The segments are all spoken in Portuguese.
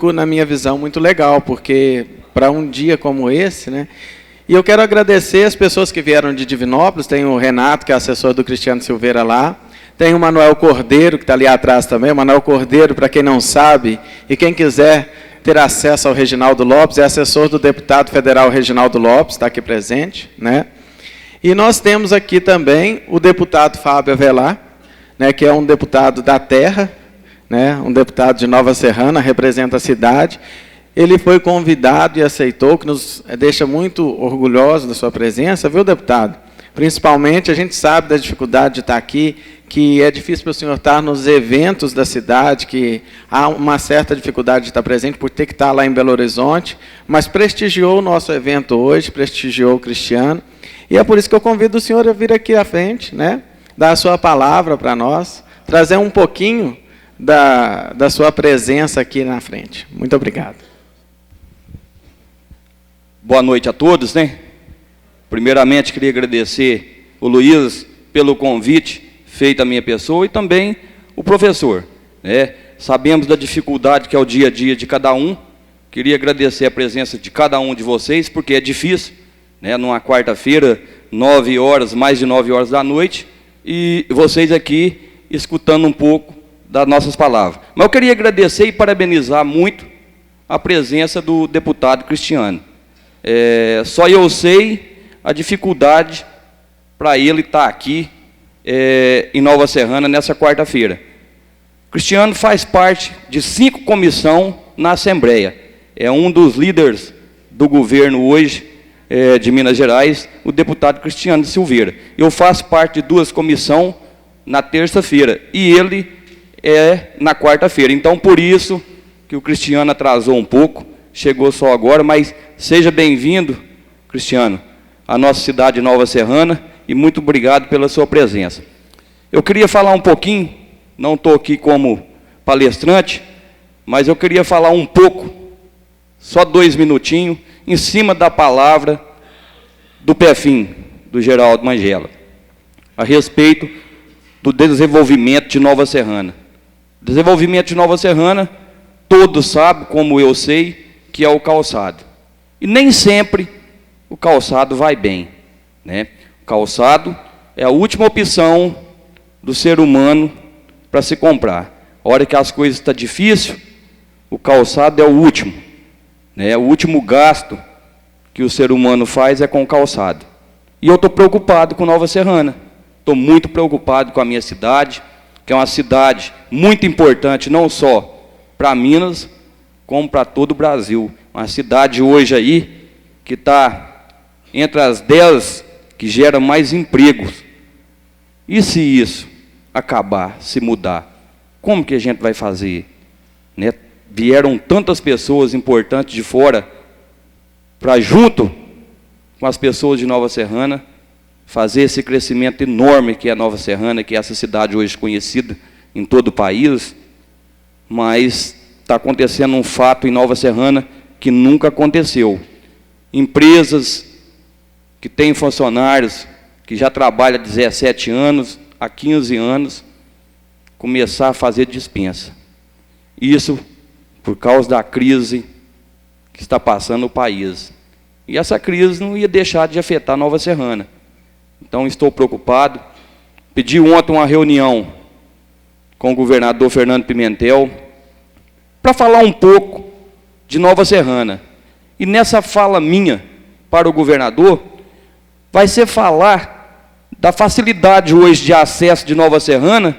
público, na minha visão, muito legal, porque para um dia como esse, né? E eu quero agradecer as pessoas que vieram de Divinópolis, tem o Renato, que é assessor do Cristiano Silveira lá, tem o Manuel Cordeiro, que está ali atrás também. O Manuel Cordeiro, para quem não sabe, e quem quiser ter acesso ao Reginaldo Lopes, é assessor do deputado federal Reginaldo Lopes, está aqui presente, né? E nós temos aqui também o deputado Fábio Avelar, né, que é um deputado da terra, né, um deputado de Nova Serrana, representa a cidade. Ele foi convidado e aceitou, que nos deixa muito orgulhosos da sua presença, viu, deputado? Principalmente, a gente sabe da dificuldade de estar aqui, que é difícil para o senhor estar nos eventos da cidade, que há uma certa dificuldade de estar presente por ter que estar lá em Belo Horizonte, mas prestigiou o nosso evento hoje, prestigiou o Cristiano, e é por isso que eu convido o senhor a vir aqui à frente, né, dar a sua palavra para nós, trazer um pouquinho da sua presença aqui na frente. Muito obrigado. Boa noite a todos, né? Primeiramente, queria agradecer o Luiz pelo convite feito à minha pessoa e também o professor, né? Sabemos da dificuldade que é o dia a dia de cada um. Queria agradecer a presença de cada um de vocês, porque é difícil, né? Numa quarta-feira, 9 horas, mais de 9 horas da noite, e vocês aqui escutando um pouco das nossas palavras. Mas eu queria agradecer e parabenizar muito a presença do deputado Cristiano. Só eu sei a dificuldade para ele estar aqui em Nova Serrana nessa quarta-feira. Cristiano faz parte de 5 comissões na Assembleia. É um dos líderes do governo hoje de Minas Gerais, o deputado Cristiano Silveira. Eu faço parte de 2 comissões na terça-feira e ele na quarta-feira. Então, por isso que o Cristiano atrasou um pouco, chegou só agora, mas seja bem-vindo, Cristiano, à nossa cidade de Nova Serrana, e muito obrigado pela sua presença. Eu queria falar um pouquinho, não estou aqui como palestrante, mas eu queria falar um pouco, só 2 minutinhos, em cima da palavra do PEFIM, do Geraldo Mangela, a respeito do desenvolvimento de Nova Serrana. Desenvolvimento de Nova Serrana, todos sabem, como eu sei, que é o calçado. E nem sempre o calçado vai bem, né? O calçado é a última opção do ser humano para se comprar. A hora que as coisas estão difíceis, o calçado é o último, né? O último gasto que o ser humano faz é com o calçado. E eu estou preocupado com Nova Serrana. Estou muito preocupado com a minha cidade, que é uma cidade muito importante, não só para Minas, como para todo o Brasil. Uma cidade hoje aí que está entre as 10 que gera mais empregos. E se isso acabar, se mudar, como que a gente vai fazer? Né? Vieram tantas pessoas importantes de fora para, junto com as pessoas de Nova Serrana, fazer esse crescimento enorme que é a Nova Serrana, que é essa cidade hoje conhecida em todo o país, mas está acontecendo um fato em Nova Serrana que nunca aconteceu. Empresas que têm funcionários que já trabalham há 17 anos, há 15 anos, começar a fazer dispensa. Isso por causa da crise que está passando o país. E essa crise não ia deixar de afetar Nova Serrana. Então, estou preocupado. Pedi ontem uma reunião com o governador Fernando Pimentel para falar um pouco de Nova Serrana. E nessa fala minha para o governador, vai ser falar da facilidade hoje de acesso de Nova Serrana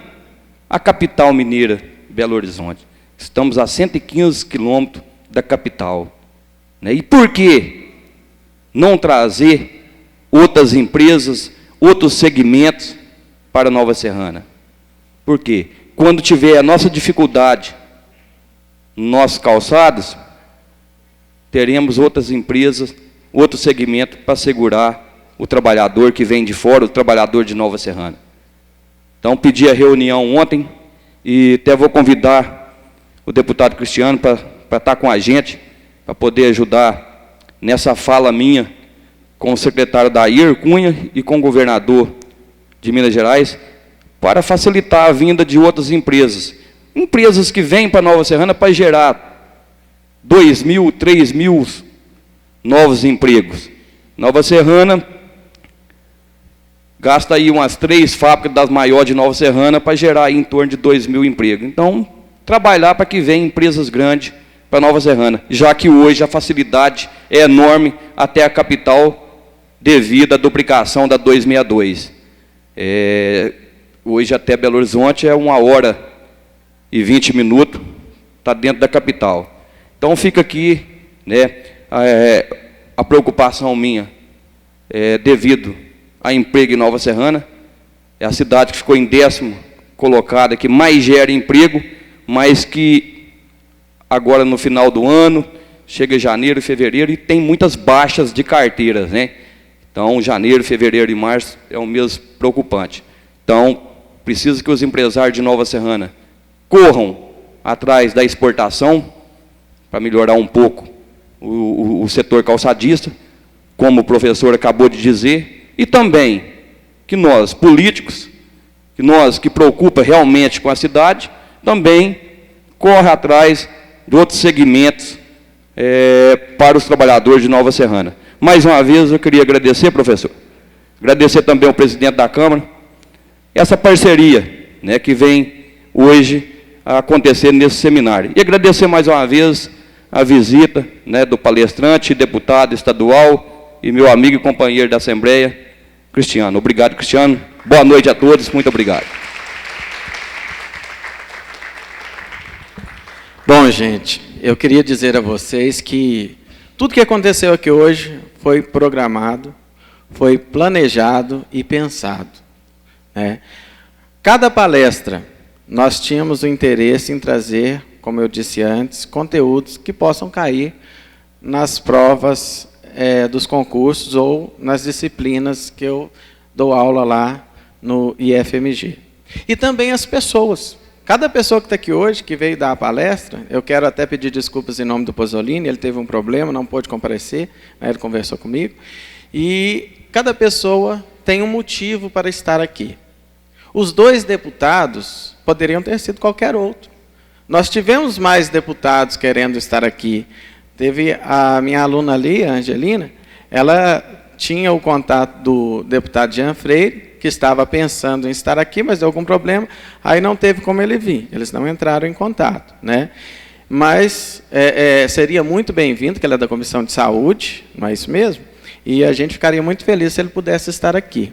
à capital mineira, Belo Horizonte. Estamos a 115 quilômetros da capital. Né? E por que não trazer outras empresas, outros segmentos para Nova Serrana? Por quê? Quando tiver a nossa dificuldade nos nossos calçados, teremos outras empresas, outro segmento para segurar o trabalhador que vem de fora, o trabalhador de Nova Serrana. Então, pedi a reunião ontem e até vou convidar o deputado Cristiano para estar com a gente, para poder ajudar nessa fala minha com o secretário Dair Cunha e com o governador de Minas Gerais, para facilitar a vinda de outras empresas. Empresas que vêm para Nova Serrana para gerar 2.000, 3.000 novos empregos. Nova Serrana gasta aí umas 3 fábricas das maiores de Nova Serrana para gerar aí em torno de 2.000 empregos. Então, trabalhar para que venham empresas grandes para Nova Serrana, já que hoje a facilidade é enorme até a capital devido à duplicação da 262. Hoje até Belo Horizonte é 1h20, está dentro da capital. Então fica aqui, né, a preocupação minha devido a emprego em Nova Serrana. É a cidade que ficou em 10º colocada, que mais gera emprego, mas que agora no final do ano, chega janeiro e fevereiro, e tem muitas baixas de carteiras, né? Então, janeiro, fevereiro e março é um mês preocupante. Então, precisa que os empresários de Nova Serrana corram atrás da exportação, para melhorar um pouco o setor calçadista, como o professor acabou de dizer, e também que nós, políticos, que nós que preocupa realmente com a cidade, também corre atrás de outros segmentos para os trabalhadores de Nova Serrana. Mais uma vez, eu queria agradecer, professor, agradecer também ao presidente da Câmara, essa parceria, né, que vem hoje a acontecer nesse seminário. E agradecer mais uma vez a visita, né, do palestrante, deputado estadual e meu amigo e companheiro da Assembleia, Cristiano. Obrigado, Cristiano. Boa noite a todos. Muito obrigado. Bom, gente, eu queria dizer a vocês que tudo que aconteceu aqui hoje foi programado, foi planejado e pensado, né? Cada palestra, nós tínhamos o interesse em trazer, como eu disse antes, conteúdos que possam cair nas provas dos concursos ou nas disciplinas que eu dou aula lá no IFMG. E também as pessoas. Cada pessoa que está aqui hoje, que veio dar a palestra, eu quero até pedir desculpas em nome do Pozzolini, ele teve um problema, não pôde comparecer, né, ele conversou comigo, e cada pessoa tem um motivo para estar aqui. Os 2 deputados poderiam ter sido qualquer outro. Nós tivemos mais deputados querendo estar aqui. Teve a minha aluna ali, a Angelina, ela tinha o contato do deputado Jean Freire, que estava pensando em estar aqui, mas deu algum problema, aí não teve como ele vir, eles não entraram em contato, né? Mas seria muito bem-vindo, que ele é da Comissão de Saúde, não é isso mesmo? E a gente ficaria muito feliz se ele pudesse estar aqui.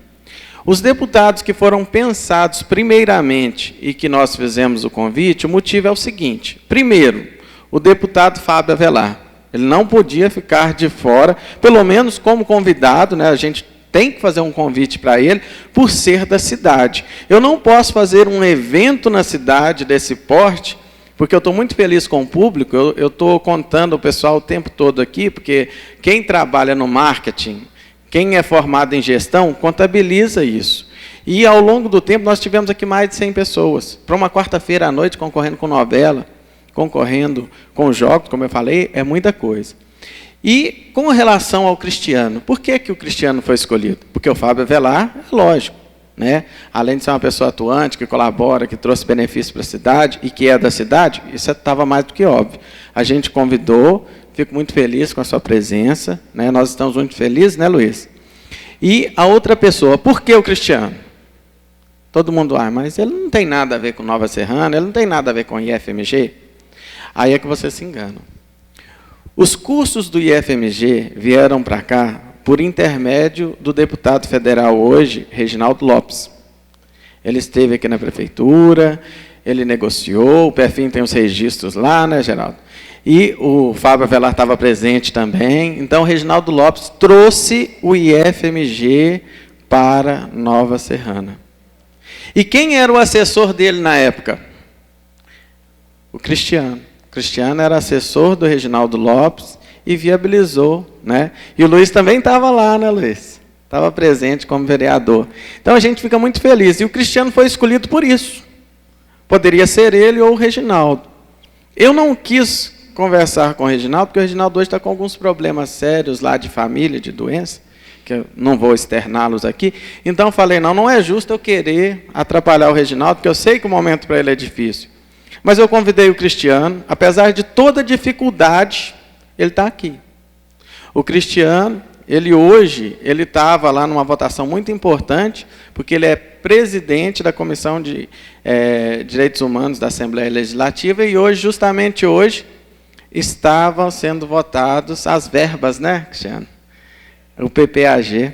Os deputados que foram pensados primeiramente e que nós fizemos o convite, o motivo é o seguinte. Primeiro, o deputado Fábio Avelar. Ele não podia ficar de fora, pelo menos como convidado, né? A gente tem que fazer um convite para ele, por ser da cidade. Eu não posso fazer um evento na cidade desse porte, porque eu estou muito feliz com o público, eu estou contando o pessoal o tempo todo aqui, porque quem trabalha no marketing, quem é formado em gestão, contabiliza isso. E, ao longo do tempo, nós tivemos aqui mais de 100 pessoas. Para uma quarta-feira à noite, concorrendo com novela, concorrendo com jogos, como eu falei, é muita coisa. E, com relação ao Cristiano, por que o Cristiano foi escolhido? Porque o Fábio Avelar, é lógico, né? Além de ser uma pessoa atuante, que colabora, que trouxe benefícios para a cidade, e que é da cidade, isso estava mais do que óbvio. A gente convidou, fico muito feliz com a sua presença, né? Nós estamos muito felizes, né, Luiz? E a outra pessoa, por que o Cristiano? Todo mundo, mas ele não tem nada a ver com Nova Serrana, ele não tem nada a ver com IFMG. Aí é que você se engana. Os cursos do IFMG vieram para cá por intermédio do deputado federal hoje, Reginaldo Lopes. Ele esteve aqui na prefeitura, ele negociou, o PFIM tem os registros lá, né, Geraldo? E o Fábio Avelar estava presente também. Então, o Reginaldo Lopes trouxe o IFMG para Nova Serrana. E quem era o assessor dele na época? O Cristiano. O Cristiano era assessor do Reginaldo Lopes e viabilizou, né? E o Luiz também estava lá, né, Luiz? Estava presente como vereador. Então, a gente fica muito feliz. E o Cristiano foi escolhido por isso. Poderia ser ele ou o Reginaldo. Eu não quis conversar com o Reginaldo, porque o Reginaldo hoje está com alguns problemas sérios lá de família, de doença, que eu não vou externá-los aqui. Então, falei, não é justo eu querer atrapalhar o Reginaldo, porque eu sei que o momento para ele é difícil. Mas eu convidei o Cristiano, apesar de toda dificuldade, ele está aqui. O Cristiano, ele estava lá numa votação muito importante, porque ele é presidente da Comissão de Direitos Humanos da Assembleia Legislativa, e hoje, justamente hoje, estavam sendo votados as verbas, né, Cristiano? O PPAG.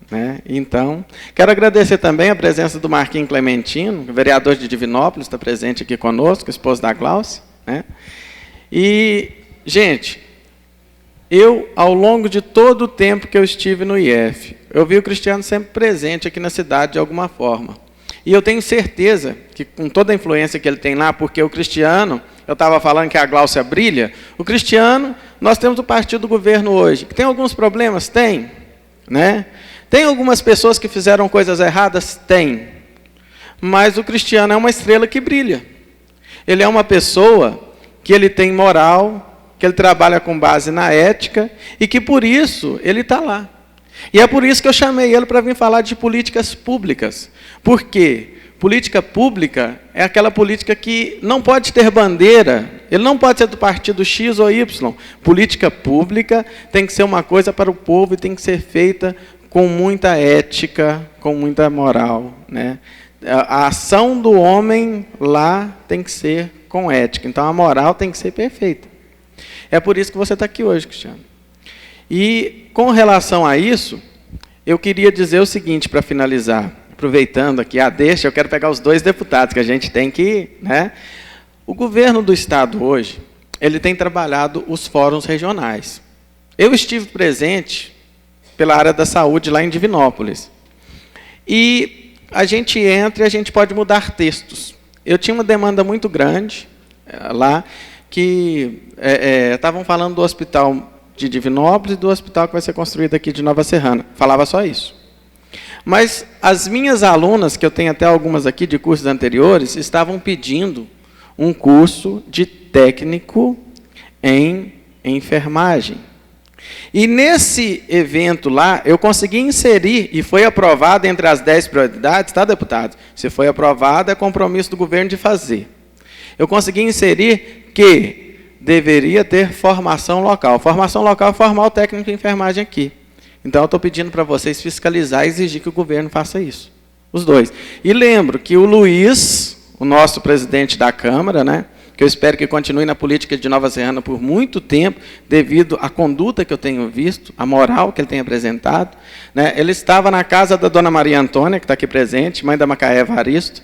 Né? Então, quero agradecer também a presença do Marquinhos Clementino, vereador de Divinópolis, está presente aqui conosco, esposo da Glaucia. Né? E, gente, eu, ao longo de todo o tempo que eu estive no IF, eu vi o Cristiano sempre presente aqui na cidade de alguma forma. E eu tenho certeza que, com toda a influência que ele tem lá, porque o Cristiano, eu estava falando que a Glaucia brilha, o Cristiano, nós temos o partido do governo hoje, que tem alguns problemas? Tem. Né? Tem algumas pessoas que fizeram coisas erradas? Tem. Mas o Cristiano é uma estrela que brilha. Ele é uma pessoa que ele tem moral, que ele trabalha com base na ética, e que, por isso, ele está lá. E é por isso que eu chamei ele para vir falar de políticas públicas. Por quê? Política pública é aquela política que não pode ter bandeira, ele não pode ser do partido X ou Y. Política pública tem que ser uma coisa para o povo e tem que ser feita com muita ética, com muita moral. Né? A ação do homem lá tem que ser com ética, então a moral tem que ser perfeita. É por isso que você está aqui hoje, Cristiano. E, com relação a isso, eu queria dizer o seguinte, para finalizar, aproveitando aqui a deixa, eu quero pegar os 2 deputados que a gente tem que... Né? O governo do Estado hoje, ele tem trabalhado os fóruns regionais. Eu estive presente pela área da saúde lá em Divinópolis. E a gente entra e a gente pode mudar textos. Eu tinha uma demanda muito grande lá, que estavam falando do hospital de Divinópolis e do hospital que vai ser construído aqui de Nova Serrana. Falava só isso. Mas as minhas alunas, que eu tenho até algumas aqui de cursos anteriores, estavam pedindo um curso de técnico em enfermagem. E nesse evento lá, eu consegui inserir, e foi aprovado entre as 10 prioridades, tá, deputado? Se foi aprovado, é compromisso do governo de fazer. Eu consegui inserir que deveria ter formação local. Formação local é formar o técnico de enfermagem aqui. Então, eu estou pedindo para vocês fiscalizar e exigir que o governo faça isso. Os 2. E lembro que o Luiz, o nosso presidente da Câmara, né, que eu espero que continue na política de Nova Serrana por muito tempo, devido à conduta que eu tenho visto, a moral que ele tem apresentado. Né? Ele estava na casa da dona Maria Antônia, que está aqui presente, mãe da Macaé Evaristo,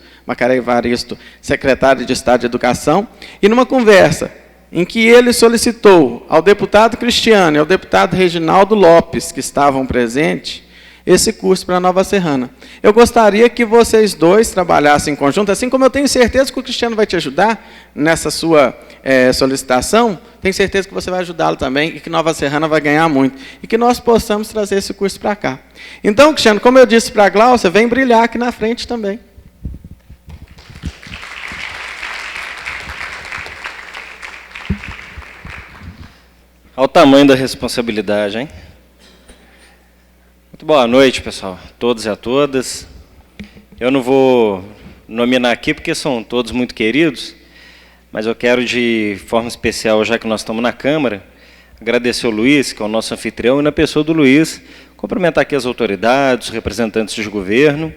secretária de Estado de Educação, e numa conversa em que ele solicitou ao deputado Cristiano e ao deputado Reginaldo Lopes, que estavam presentes, esse curso para Nova Serrana. Eu gostaria que vocês 2 trabalhassem em conjunto, assim como eu tenho certeza que o Cristiano vai te ajudar nessa sua solicitação, tenho certeza que você vai ajudá-lo também e que Nova Serrana vai ganhar muito. E que nós possamos trazer esse curso para cá. Então, Cristiano, como eu disse para a Glaucia, vem brilhar aqui na frente também. Olha o tamanho da responsabilidade, hein? Muito boa noite, pessoal, todos e a todas. Eu não vou nominar aqui, porque são todos muito queridos, mas eu quero, de forma especial, já que nós estamos na Câmara, agradecer ao Luiz, que é o nosso anfitrião, e na pessoa do Luiz, cumprimentar aqui as autoridades, os representantes do governo,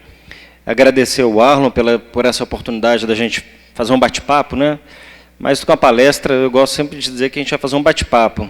agradecer ao Arlon por essa oportunidade da gente fazer um bate-papo, né? Mas com a palestra, eu gosto sempre de dizer que a gente vai fazer um bate-papo.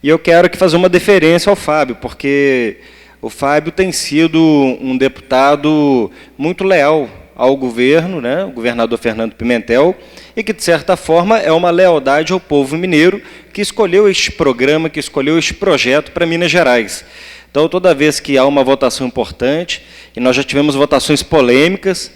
E eu quero aqui fazer uma deferência ao Fábio, porque o Fábio tem sido um deputado muito leal ao governo, né, o governador Fernando Pimentel, e que, de certa forma, é uma lealdade ao povo mineiro que escolheu este programa, que escolheu este projeto para Minas Gerais. Então, toda vez que há uma votação importante, e nós já tivemos votações polêmicas,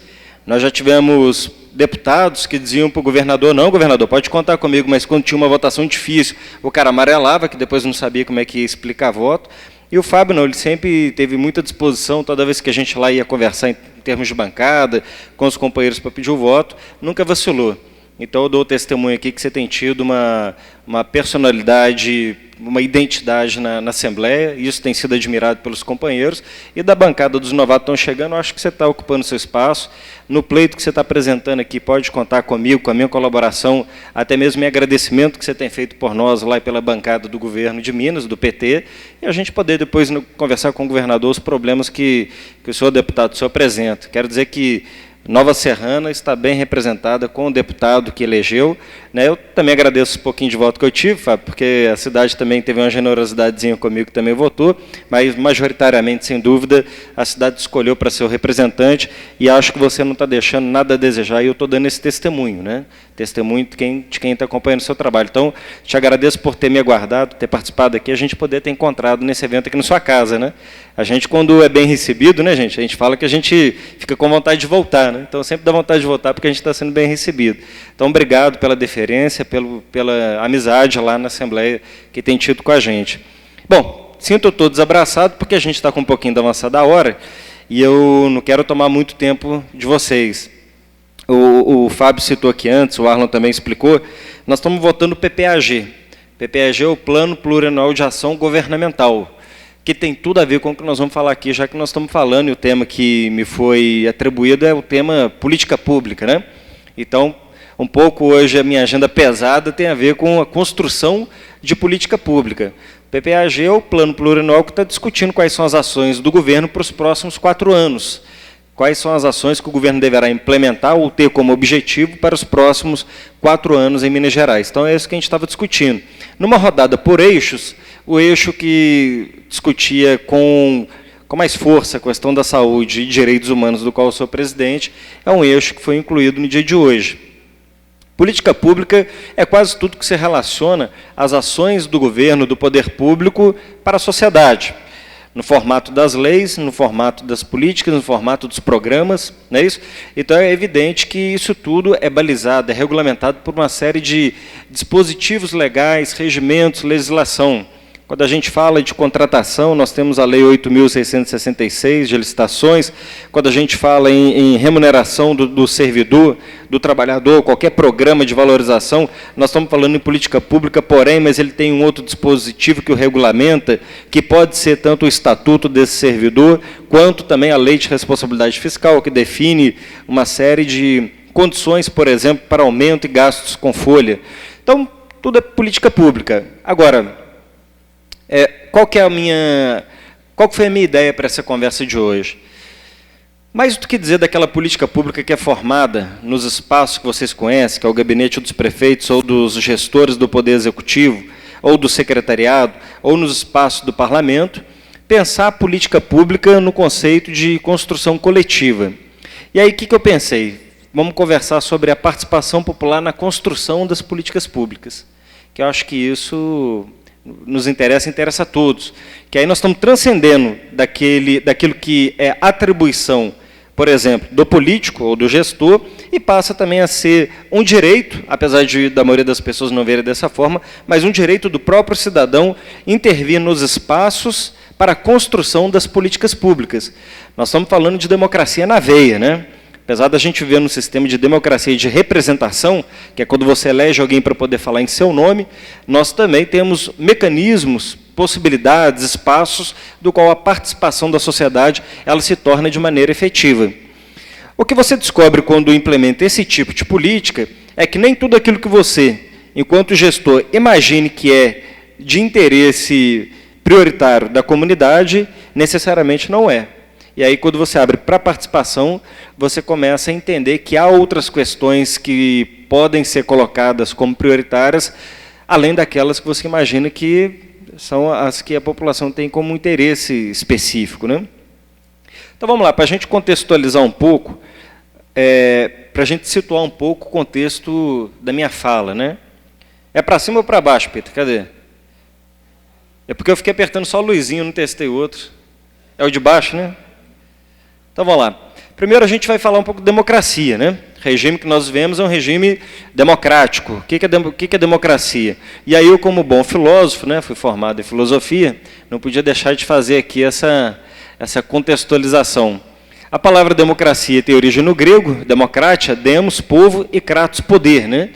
nós já tivemos deputados que diziam para o governador, não, governador, pode contar comigo, mas quando tinha uma votação difícil, o cara amarelava, que depois não sabia como é que ia explicar voto. E o Fábio não, ele sempre teve muita disposição, toda vez que a gente lá ia conversar em termos de bancada, com os companheiros para pedir o voto, nunca vacilou. Então, eu dou testemunho aqui que você tem tido uma personalidade, uma identidade na Assembleia, e isso tem sido admirado pelos companheiros, e da bancada dos novatos que estão chegando, eu acho que você está ocupando seu espaço. No pleito que você está apresentando aqui, pode contar comigo, com a minha colaboração, até mesmo em agradecimento que você tem feito por nós lá e pela bancada do governo de Minas, do PT, e a gente poder depois conversar com o governador os problemas que o senhor deputado o senhor apresenta. Quero dizer que Nova Serrana está bem representada com o deputado que elegeu, né? Eu também agradeço um pouquinho de voto que eu tive, Fábio, porque a cidade também teve uma generosidadezinha comigo, que também votou, mas majoritariamente, sem dúvida, a cidade escolheu para ser o representante, e acho que você não está deixando nada a desejar, e eu estou dando esse testemunho, né? Testemunho de quem está acompanhando o seu trabalho. Então, te agradeço por ter me aguardado, ter participado aqui, a gente poder ter encontrado nesse evento aqui na sua casa, né? A gente, quando é bem recebido, né, gente, a gente fala que a gente fica com vontade de voltar, né? Então, sempre dá vontade de voltar porque a gente está sendo bem recebido. Então, obrigado pela deferência, pela amizade lá na Assembleia que tem tido com a gente. Bom, sinto todos abraçados porque a gente está com um pouquinho da avançada hora e eu não quero tomar muito tempo de vocês. O Fábio citou aqui antes, o Arlon também explicou, nós estamos votando o PPAG. PPAG é o Plano Plurianual de Ação Governamental, que tem tudo a ver com o que nós vamos falar aqui, já que nós estamos falando, e o tema que me foi atribuído é o tema política pública, né? Então, um pouco hoje a minha agenda pesada tem a ver com a construção de política pública. O PPAG é o Plano Plurianual que está discutindo quais são as ações do governo para os próximos 4 anos. Quais são as ações que o governo deverá implementar ou ter como objetivo para os próximos 4 anos em Minas Gerais. Então, é isso que a gente estava discutindo. Numa rodada por eixos, o eixo que discutia com mais força a questão da saúde e direitos humanos, do qual eu sou presidente, é um eixo que foi incluído no dia de hoje. Política pública é quase tudo que se relaciona às ações do governo, do poder público, para a sociedade. No formato das leis, no formato das políticas, no formato dos programas, não é isso? Então, é evidente que isso tudo é balizado, é regulamentado por uma série de dispositivos legais, regimentos, legislação. Quando a gente fala de contratação, nós temos a Lei 8.666, de licitações. Quando a gente fala em remuneração do servidor, do trabalhador, qualquer programa de valorização, nós estamos falando em política pública, porém, mas ele tem um outro dispositivo que o regulamenta, que pode ser tanto o estatuto desse servidor, quanto também a Lei de Responsabilidade Fiscal, que define uma série de condições, por exemplo, para aumento e gastos com folha. Então, tudo é política pública. Agora, qual que foi a minha ideia para essa conversa de hoje? Mais do que dizer daquela política pública que é formada nos espaços que vocês conhecem, que é o gabinete dos prefeitos ou dos gestores do Poder Executivo, ou do secretariado, ou nos espaços do parlamento, pensar a política pública no conceito de construção coletiva. E aí, o que eu pensei? Vamos conversar sobre a participação popular na construção das políticas públicas, que eu acho que isso nos interessa a todos, que aí nós estamos transcendendo daquilo que é atribuição, por exemplo, do político ou do gestor, e passa também a ser um direito, apesar da maioria das pessoas não verem dessa forma, mas um direito do próprio cidadão intervir nos espaços para a construção das políticas públicas. Nós estamos falando de democracia na veia, né? Apesar da gente ver no sistema de democracia e de representação, que é quando você elege alguém para poder falar em seu nome, nós também temos mecanismos, possibilidades, espaços, do qual a participação da sociedade ela se torna de maneira efetiva. O que você descobre quando implementa esse tipo de política é que nem tudo aquilo que você, enquanto gestor, imagine que é de interesse prioritário da comunidade, necessariamente não é. E aí, quando você abre para a participação, você começa a entender que há outras questões que podem ser colocadas como prioritárias, além daquelas que você imagina que são as que a população tem como interesse específico, né? Então, vamos lá, para a gente contextualizar um pouco, para a gente situar um pouco o contexto da minha fala, né? É para cima ou para baixo, Peter? Cadê? É porque eu fiquei apertando só o luzinho, não testei outro. É o de baixo, né? Então, vamos lá. Primeiro, a gente vai falar um pouco de democracia, né? O regime que nós vemos é um regime democrático. O que é democracia? E aí, eu, como bom filósofo, né, fui formado em filosofia, não podia deixar de fazer aqui essa contextualização. A palavra democracia tem origem no grego, democratia, demos, povo, e kratos, poder, né?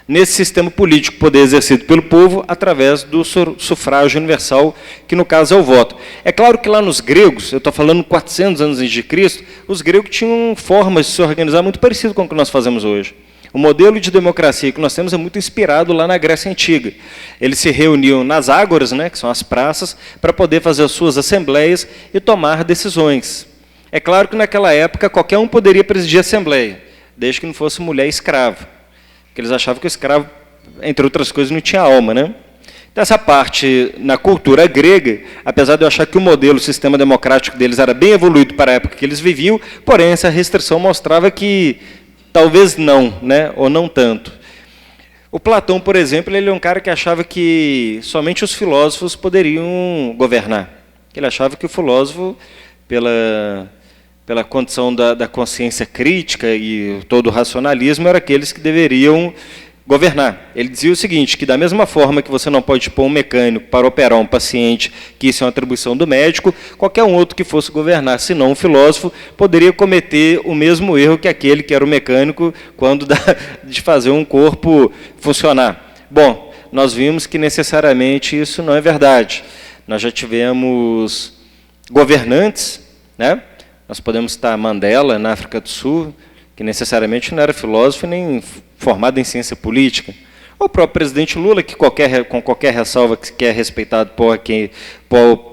Nesse sistema político, poder exercido pelo povo através do sufrágio universal, que no caso é o voto. É claro que lá nos gregos, eu estou falando 400 anos antes de Cristo, os gregos tinham formas de se organizar muito parecidas com o que nós fazemos hoje. O modelo de democracia que nós temos é muito inspirado lá na Grécia Antiga. Eles se reuniam nas ágoras, né, que são as praças, para poder fazer as suas assembleias e tomar decisões. É claro que naquela época qualquer um poderia presidir a assembleia, desde que não fosse mulher escrava. Porque eles achavam que o escravo, entre outras coisas, não tinha alma, né? Então, essa parte, na cultura grega, apesar de eu achar que o modelo, o sistema democrático deles era bem evoluído para a época que eles viviam, porém, essa restrição mostrava que talvez não, né? Ou não tanto. O Platão, por exemplo, ele é um cara que achava que somente os filósofos poderiam governar. Ele achava que o filósofo, pela condição da consciência crítica e todo o racionalismo, eram aqueles que deveriam governar. Ele dizia o seguinte, que da mesma forma que você não pode pôr um mecânico para operar um paciente, que isso é uma atribuição do médico, qualquer um outro que fosse governar, se não um filósofo, poderia cometer o mesmo erro que aquele que era o mecânico quando de fazer um corpo funcionar. Bom, nós vimos que necessariamente isso não é verdade. Nós já tivemos governantes, né? Nós podemos citar Mandela, na África do Sul, que necessariamente não era filósofo nem formado em ciência política. Ou o próprio presidente Lula, que com qualquer ressalva que é respeitado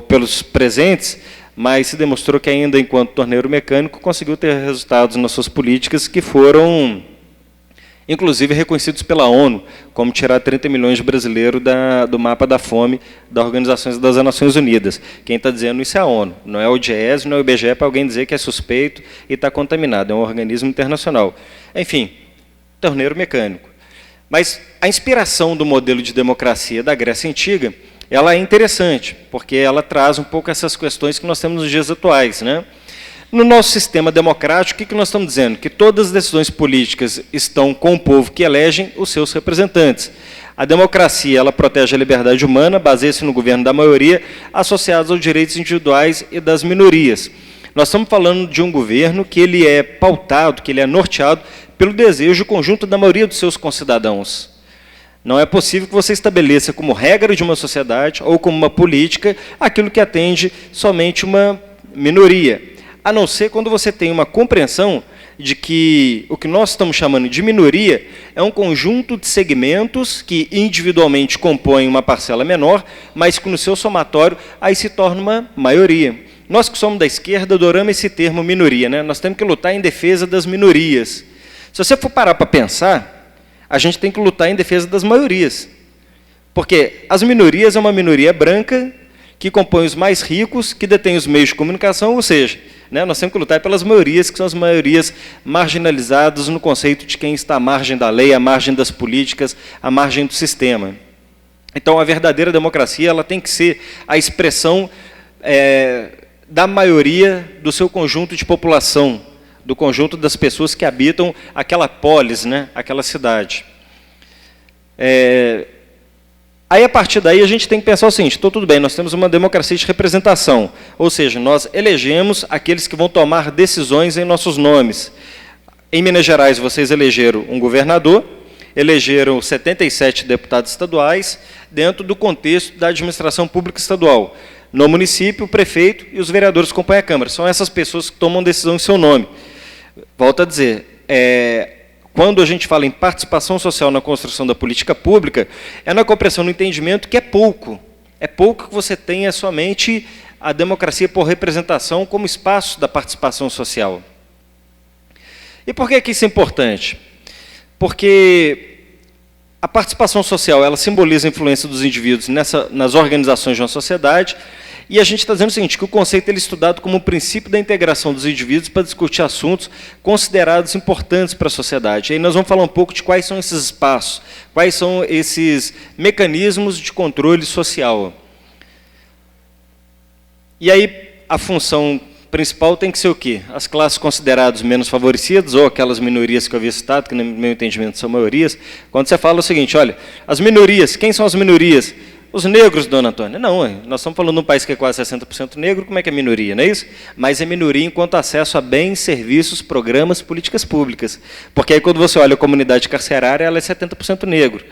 pelos presentes, mas se demonstrou que ainda enquanto torneiro mecânico conseguiu ter resultados nas suas políticas que foram, inclusive, reconhecidos pela ONU, como tirar 30 milhões de brasileiros do mapa da fome da Organização das Nações Unidas. Quem está dizendo isso é a ONU, não é o DIEESE, não é o IBGE para alguém dizer que é suspeito e está contaminado, é um organismo internacional. Enfim, torneiro mecânico. Mas a inspiração do modelo de democracia da Grécia Antiga, ela é interessante, porque ela traz um pouco essas questões que nós temos nos dias atuais, né? No nosso sistema democrático, o que nós estamos dizendo? Que todas as decisões políticas estão com o povo que elegem os seus representantes. A democracia, ela protege a liberdade humana, baseia-se no governo da maioria, associados aos direitos individuais e das minorias. Nós estamos falando de um governo que ele é pautado, que ele é norteado pelo desejo conjunto da maioria dos seus concidadãos. Não é possível que você estabeleça como regra de uma sociedade ou como uma política aquilo que atende somente uma minoria. A não ser quando você tem uma compreensão de que o que nós estamos chamando de minoria é um conjunto de segmentos que individualmente compõem uma parcela menor, mas que no seu somatório aí se torna uma maioria. Nós que somos da esquerda adoramos esse termo minoria, né? Nós temos que lutar em defesa das minorias. Se você for parar para pensar, a gente tem que lutar em defesa das maiorias. Porque as minorias é uma minoria branca que compõe os mais ricos, que detém os meios de comunicação, ou seja, né, nós temos que lutar pelas maiorias, que são as maiorias marginalizadas no conceito de quem está à margem da lei, à margem das políticas, à margem do sistema. Então, a verdadeira democracia ela tem que ser a expressão da maioria do seu conjunto de população, do conjunto das pessoas que habitam aquela polis, né, aquela cidade. Aí, a partir daí, a gente tem que pensar o seguinte, então, tudo bem, nós temos uma democracia de representação, ou seja, nós elegemos aqueles que vão tomar decisões em nossos nomes. Em Minas Gerais, vocês elegeram um governador, elegeram 77 deputados estaduais, dentro do contexto da administração pública estadual. No município, o prefeito e os vereadores que compõem a Câmara. São essas pessoas que tomam decisão em seu nome. Volto a dizer, quando a gente fala em participação social na construção da política pública, é na compreensão do entendimento que é pouco. É pouco que você tenha somente a democracia por representação como espaço da participação social. E por que isso é importante? Porque a participação social ela simboliza a influência dos indivíduos nas organizações de uma sociedade, e a gente está dizendo o seguinte, que o conceito ele é estudado como um princípio da integração dos indivíduos para discutir assuntos considerados importantes para a sociedade. E aí nós vamos falar um pouco de quais são esses espaços, quais são esses mecanismos de controle social. E aí a função principal tem que ser o quê? As classes consideradas menos favorecidas, ou aquelas minorias que eu havia citado, que no meu entendimento são maiorias. Quando você fala o seguinte, olha, as minorias, quem são as minorias? Os negros, dona Antônia? Não, nós estamos falando de um país que é quase 60% negro, como é que é minoria, não é isso? Mas é minoria enquanto acesso a bens, serviços, programas, políticas públicas. Porque aí quando você olha a comunidade carcerária, ela é 70% negro.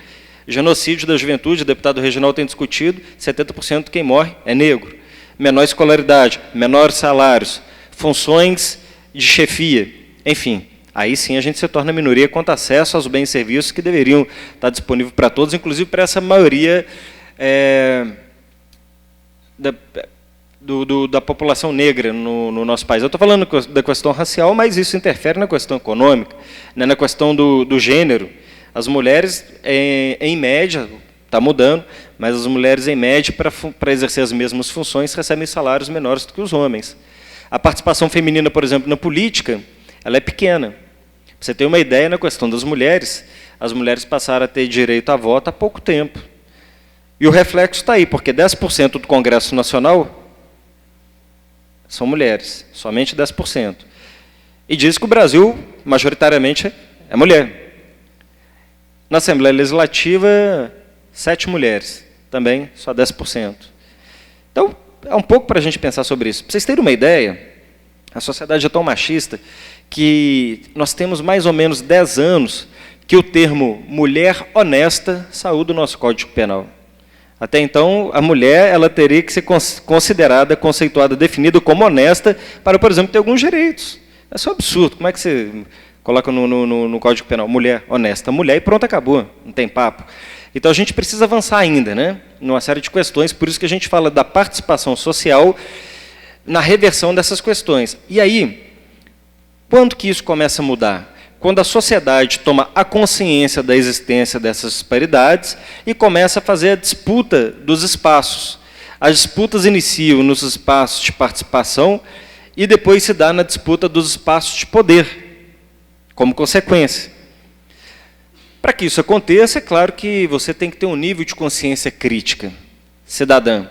Genocídio da juventude, o deputado regional tem discutido, 70% quem morre é negro. Menor escolaridade, menores salários, funções de chefia, enfim. Aí sim a gente se torna minoria quanto acesso aos bens e serviços que deveriam estar disponíveis para todos, inclusive para essa maioria da população negra no nosso país. Eu estou falando da questão racial, mas isso interfere na questão econômica, né, na questão do gênero. As mulheres, em média, está mudando, mas as mulheres, em média, para exercer as mesmas funções, recebem salários menores do que os homens. A participação feminina, por exemplo, na política, ela é pequena. Para você ter uma ideia, na questão das mulheres, as mulheres passaram a ter direito a voto há pouco tempo. E o reflexo está aí, porque 10% do Congresso Nacional são mulheres, somente 10%. E diz que o Brasil, majoritariamente, é mulher. Na Assembleia Legislativa, 7 mulheres, também só 10%. Então, é um pouco para a gente pensar sobre isso. Para vocês terem uma ideia, a sociedade é tão machista que nós temos mais ou menos 10 anos que o termo mulher honesta saiu do nosso Código Penal. Até então, a mulher ela teria que ser considerada, conceituada, definida como honesta para, por exemplo, ter alguns direitos. Isso é um absurdo. Como é que você coloca no Código Penal? Mulher honesta. Mulher e pronto, acabou. Não tem papo. Então, a gente precisa avançar ainda, né, numa série de questões, por isso que a gente fala da participação social na reversão dessas questões. E aí, quando que isso começa a mudar? Quando a sociedade toma a consciência da existência dessas disparidades e começa a fazer a disputa dos espaços. As disputas iniciam nos espaços de participação e depois se dá na disputa dos espaços de poder, como consequência. Para que isso aconteça, é claro que você tem que ter um nível de consciência crítica, cidadã.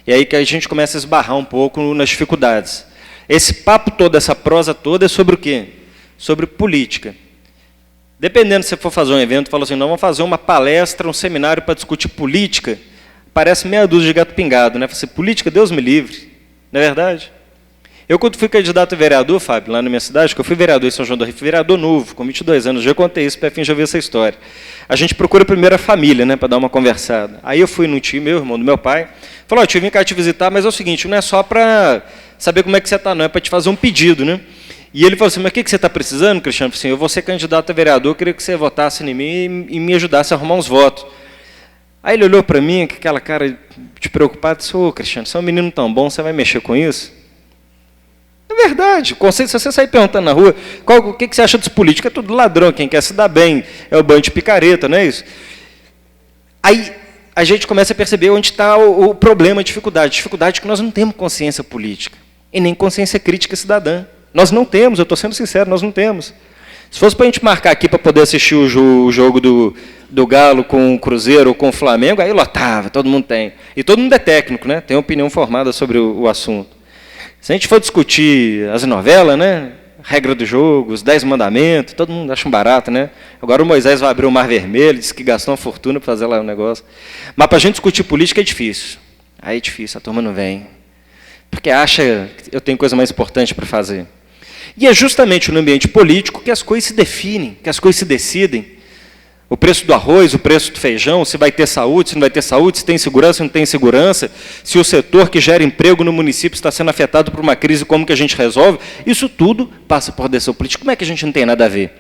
E aí que a gente começa a esbarrar um pouco nas dificuldades. Esse papo todo, essa prosa toda é sobre o quê? Sobre política. Dependendo se você for fazer um evento, fala assim, não, vamos fazer uma palestra, um seminário para discutir política, parece meia dúzia de gato pingado, né? Fala assim, política, Deus me livre. Não é verdade? Eu, quando fui candidato a vereador, Fábio, lá na minha cidade, que eu fui vereador em São João do Rio, vereador novo, com 22 anos, já contei isso, para fim já vi essa história. A gente procura primeiro a família, né, para dar uma conversada. Aí eu fui num tio meu, irmão do meu pai, falou, ó, tio, vim cá te visitar, mas é o seguinte, não é só para saber como é que você está, não, é para te fazer um pedido, né? E ele falou assim, mas o que você está precisando, Cristiano? Eu falei assim, eu vou ser candidato a vereador, eu queria que você votasse em mim e me ajudasse a arrumar uns votos. Aí ele olhou para mim, com aquela cara de preocupado, e disse, ô, Cristiano, você é um menino tão bom, você vai mexer com isso? É verdade, o conceito, se você sair perguntando na rua, o que você acha dos políticos? É tudo ladrão, quem quer se dar bem, é o bando de picareta, não é isso? Aí a gente começa a perceber onde está o problema, a dificuldade que nós não temos consciência política, e nem consciência crítica cidadã. Nós não temos, eu estou sendo sincero, nós não temos. Se fosse para a gente marcar aqui para poder assistir o jogo do Galo com o Cruzeiro ou com o Flamengo, aí lotava, todo mundo tem. E todo mundo é técnico, né? Tem opinião formada sobre o assunto. Se a gente for discutir as novelas, né? Regra do jogo, os 10 mandamentos, todo mundo acha um barato, né? Agora o Moisés vai abrir o Mar Vermelho, disse que gastou uma fortuna para fazer lá o negócio. Mas para a gente discutir política é difícil. Aí é difícil, a turma não vem. Porque acha que eu tenho coisa mais importante para fazer. E é justamente no ambiente político que as coisas se definem, que as coisas se decidem. O preço do arroz, o preço do feijão, se vai ter saúde, se não vai ter saúde, se tem segurança, se não tem segurança, se o setor que gera emprego no município está sendo afetado por uma crise, como que a gente resolve, isso tudo passa por decisão política. Como é que a gente não tem nada a ver?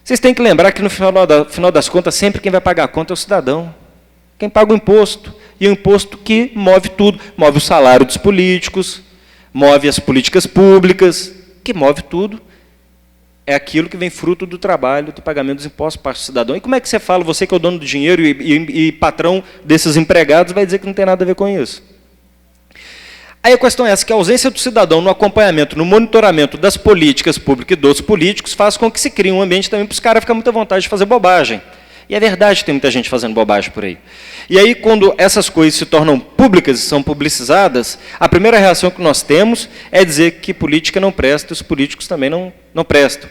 Vocês têm que lembrar que no final das contas, sempre quem vai pagar a conta é o cidadão. Quem paga o imposto. E o imposto que move tudo, move o salário dos políticos, move as políticas públicas, que move tudo, é aquilo que vem fruto do trabalho, do pagamento dos impostos para o cidadão. E como é que você fala, você que é o dono do dinheiro e patrão desses empregados, vai dizer que não tem nada a ver com isso? Aí a questão é essa, que a ausência do cidadão no acompanhamento, no monitoramento das políticas públicas e dos políticos faz com que se crie um ambiente também para os caras ficarem muita vontade de fazer bobagem. E é verdade que tem muita gente fazendo bobagem por aí. E aí, quando essas coisas se tornam públicas e são publicizadas, a primeira reação que nós temos é dizer que política não presta e os políticos também não prestam.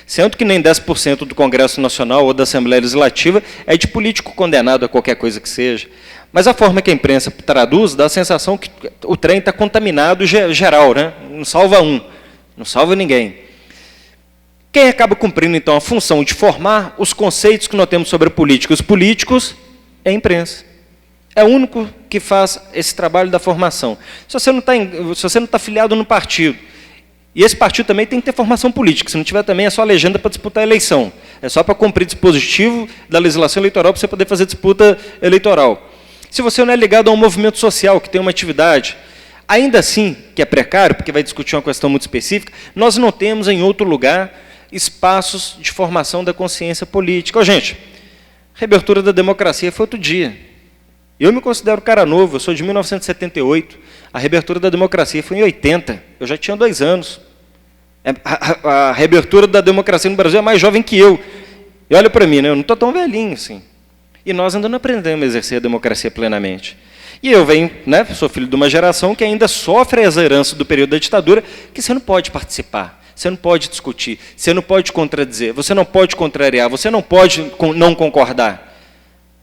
Sendo que nem 10% do Congresso Nacional ou da Assembleia Legislativa é de político condenado a qualquer coisa que seja. Mas a forma que a imprensa traduz dá a sensação que o trem está contaminado geral, né? Não salva um, não salva ninguém. Quem acaba cumprindo, então, a função de formar os conceitos que nós temos sobre os políticos é a imprensa. É o único que faz esse trabalho da formação. Se você não está afiliado no partido, e esse partido também tem que ter formação política, se não tiver também é só legenda para disputar a eleição. É só para cumprir dispositivo da legislação eleitoral para você poder fazer disputa eleitoral. Se você não é ligado a um movimento social que tem uma atividade, ainda assim, que é precário, porque vai discutir uma questão muito específica, nós não temos em outro lugar espaços de formação da consciência política. Ô, gente, a reabertura da democracia foi outro dia. Eu me considero cara novo, eu sou de 1978, a reabertura da democracia foi em 80, eu já tinha 2 anos. A reabertura da democracia no Brasil é mais jovem que eu. E olha para mim, né, eu não estou tão velhinho assim. E nós ainda não aprendemos a exercer a democracia plenamente. E eu venho, né, sou filho de uma geração que ainda sofre essa herança do período da ditadura, que você não pode participar, você não pode discutir, você não pode contradizer, você não pode contrariar, você não pode não concordar.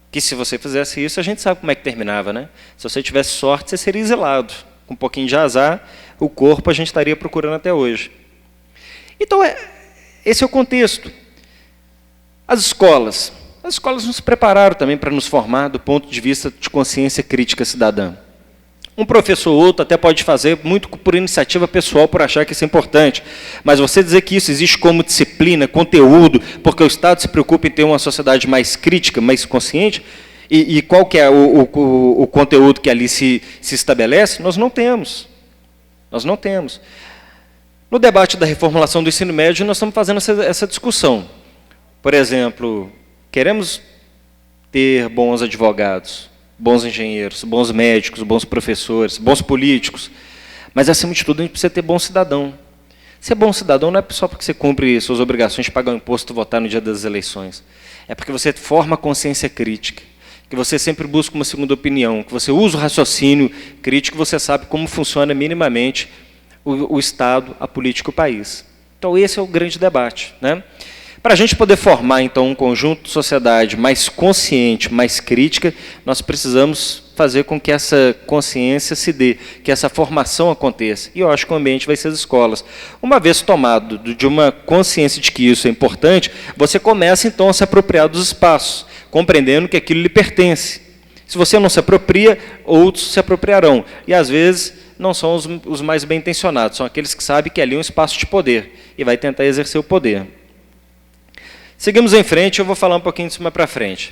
Que se você fizesse isso, a gente sabe como é que terminava, né? Se você tivesse sorte, você seria exilado. Com um pouquinho de azar, o corpo a gente estaria procurando até hoje. Então, esse é o contexto. As escolas nos prepararam também para nos formar do ponto de vista de consciência crítica cidadã. Um professor ou outro até pode fazer muito por iniciativa pessoal, por achar que isso é importante. Mas você dizer que isso existe como disciplina, conteúdo, porque o Estado se preocupa em ter uma sociedade mais crítica, mais consciente, e qual que é o conteúdo que ali se estabelece, nós não temos. Nós não temos. No debate da reformulação do ensino médio, nós estamos fazendo essa discussão. Por exemplo, queremos ter bons advogados, bons engenheiros, bons médicos, bons professores, bons políticos, mas, acima de tudo, a gente precisa ter bom cidadão. Ser bom cidadão não é só porque você cumpre suas obrigações de pagar o imposto e votar no dia das eleições. É porque você forma a consciência crítica, que você sempre busca uma segunda opinião, que você usa o raciocínio crítico, que você sabe como funciona minimamente o Estado, a política e o país. Então, esse é o grande debate, né? Para a gente poder formar, então, um conjunto de sociedade mais consciente, mais crítica, nós precisamos fazer com que essa consciência se dê, que essa formação aconteça. E eu acho que o ambiente vai ser as escolas. Uma vez tomado de uma consciência de que isso é importante, você começa, então, a se apropriar dos espaços, compreendendo que aquilo lhe pertence. Se você não se apropria, outros se apropriarão. E, às vezes, não são os mais bem-intencionados, são aqueles que sabem que ali é um espaço de poder e vai tentar exercer o poder. Seguimos em frente, eu vou falar um pouquinho de cima para frente.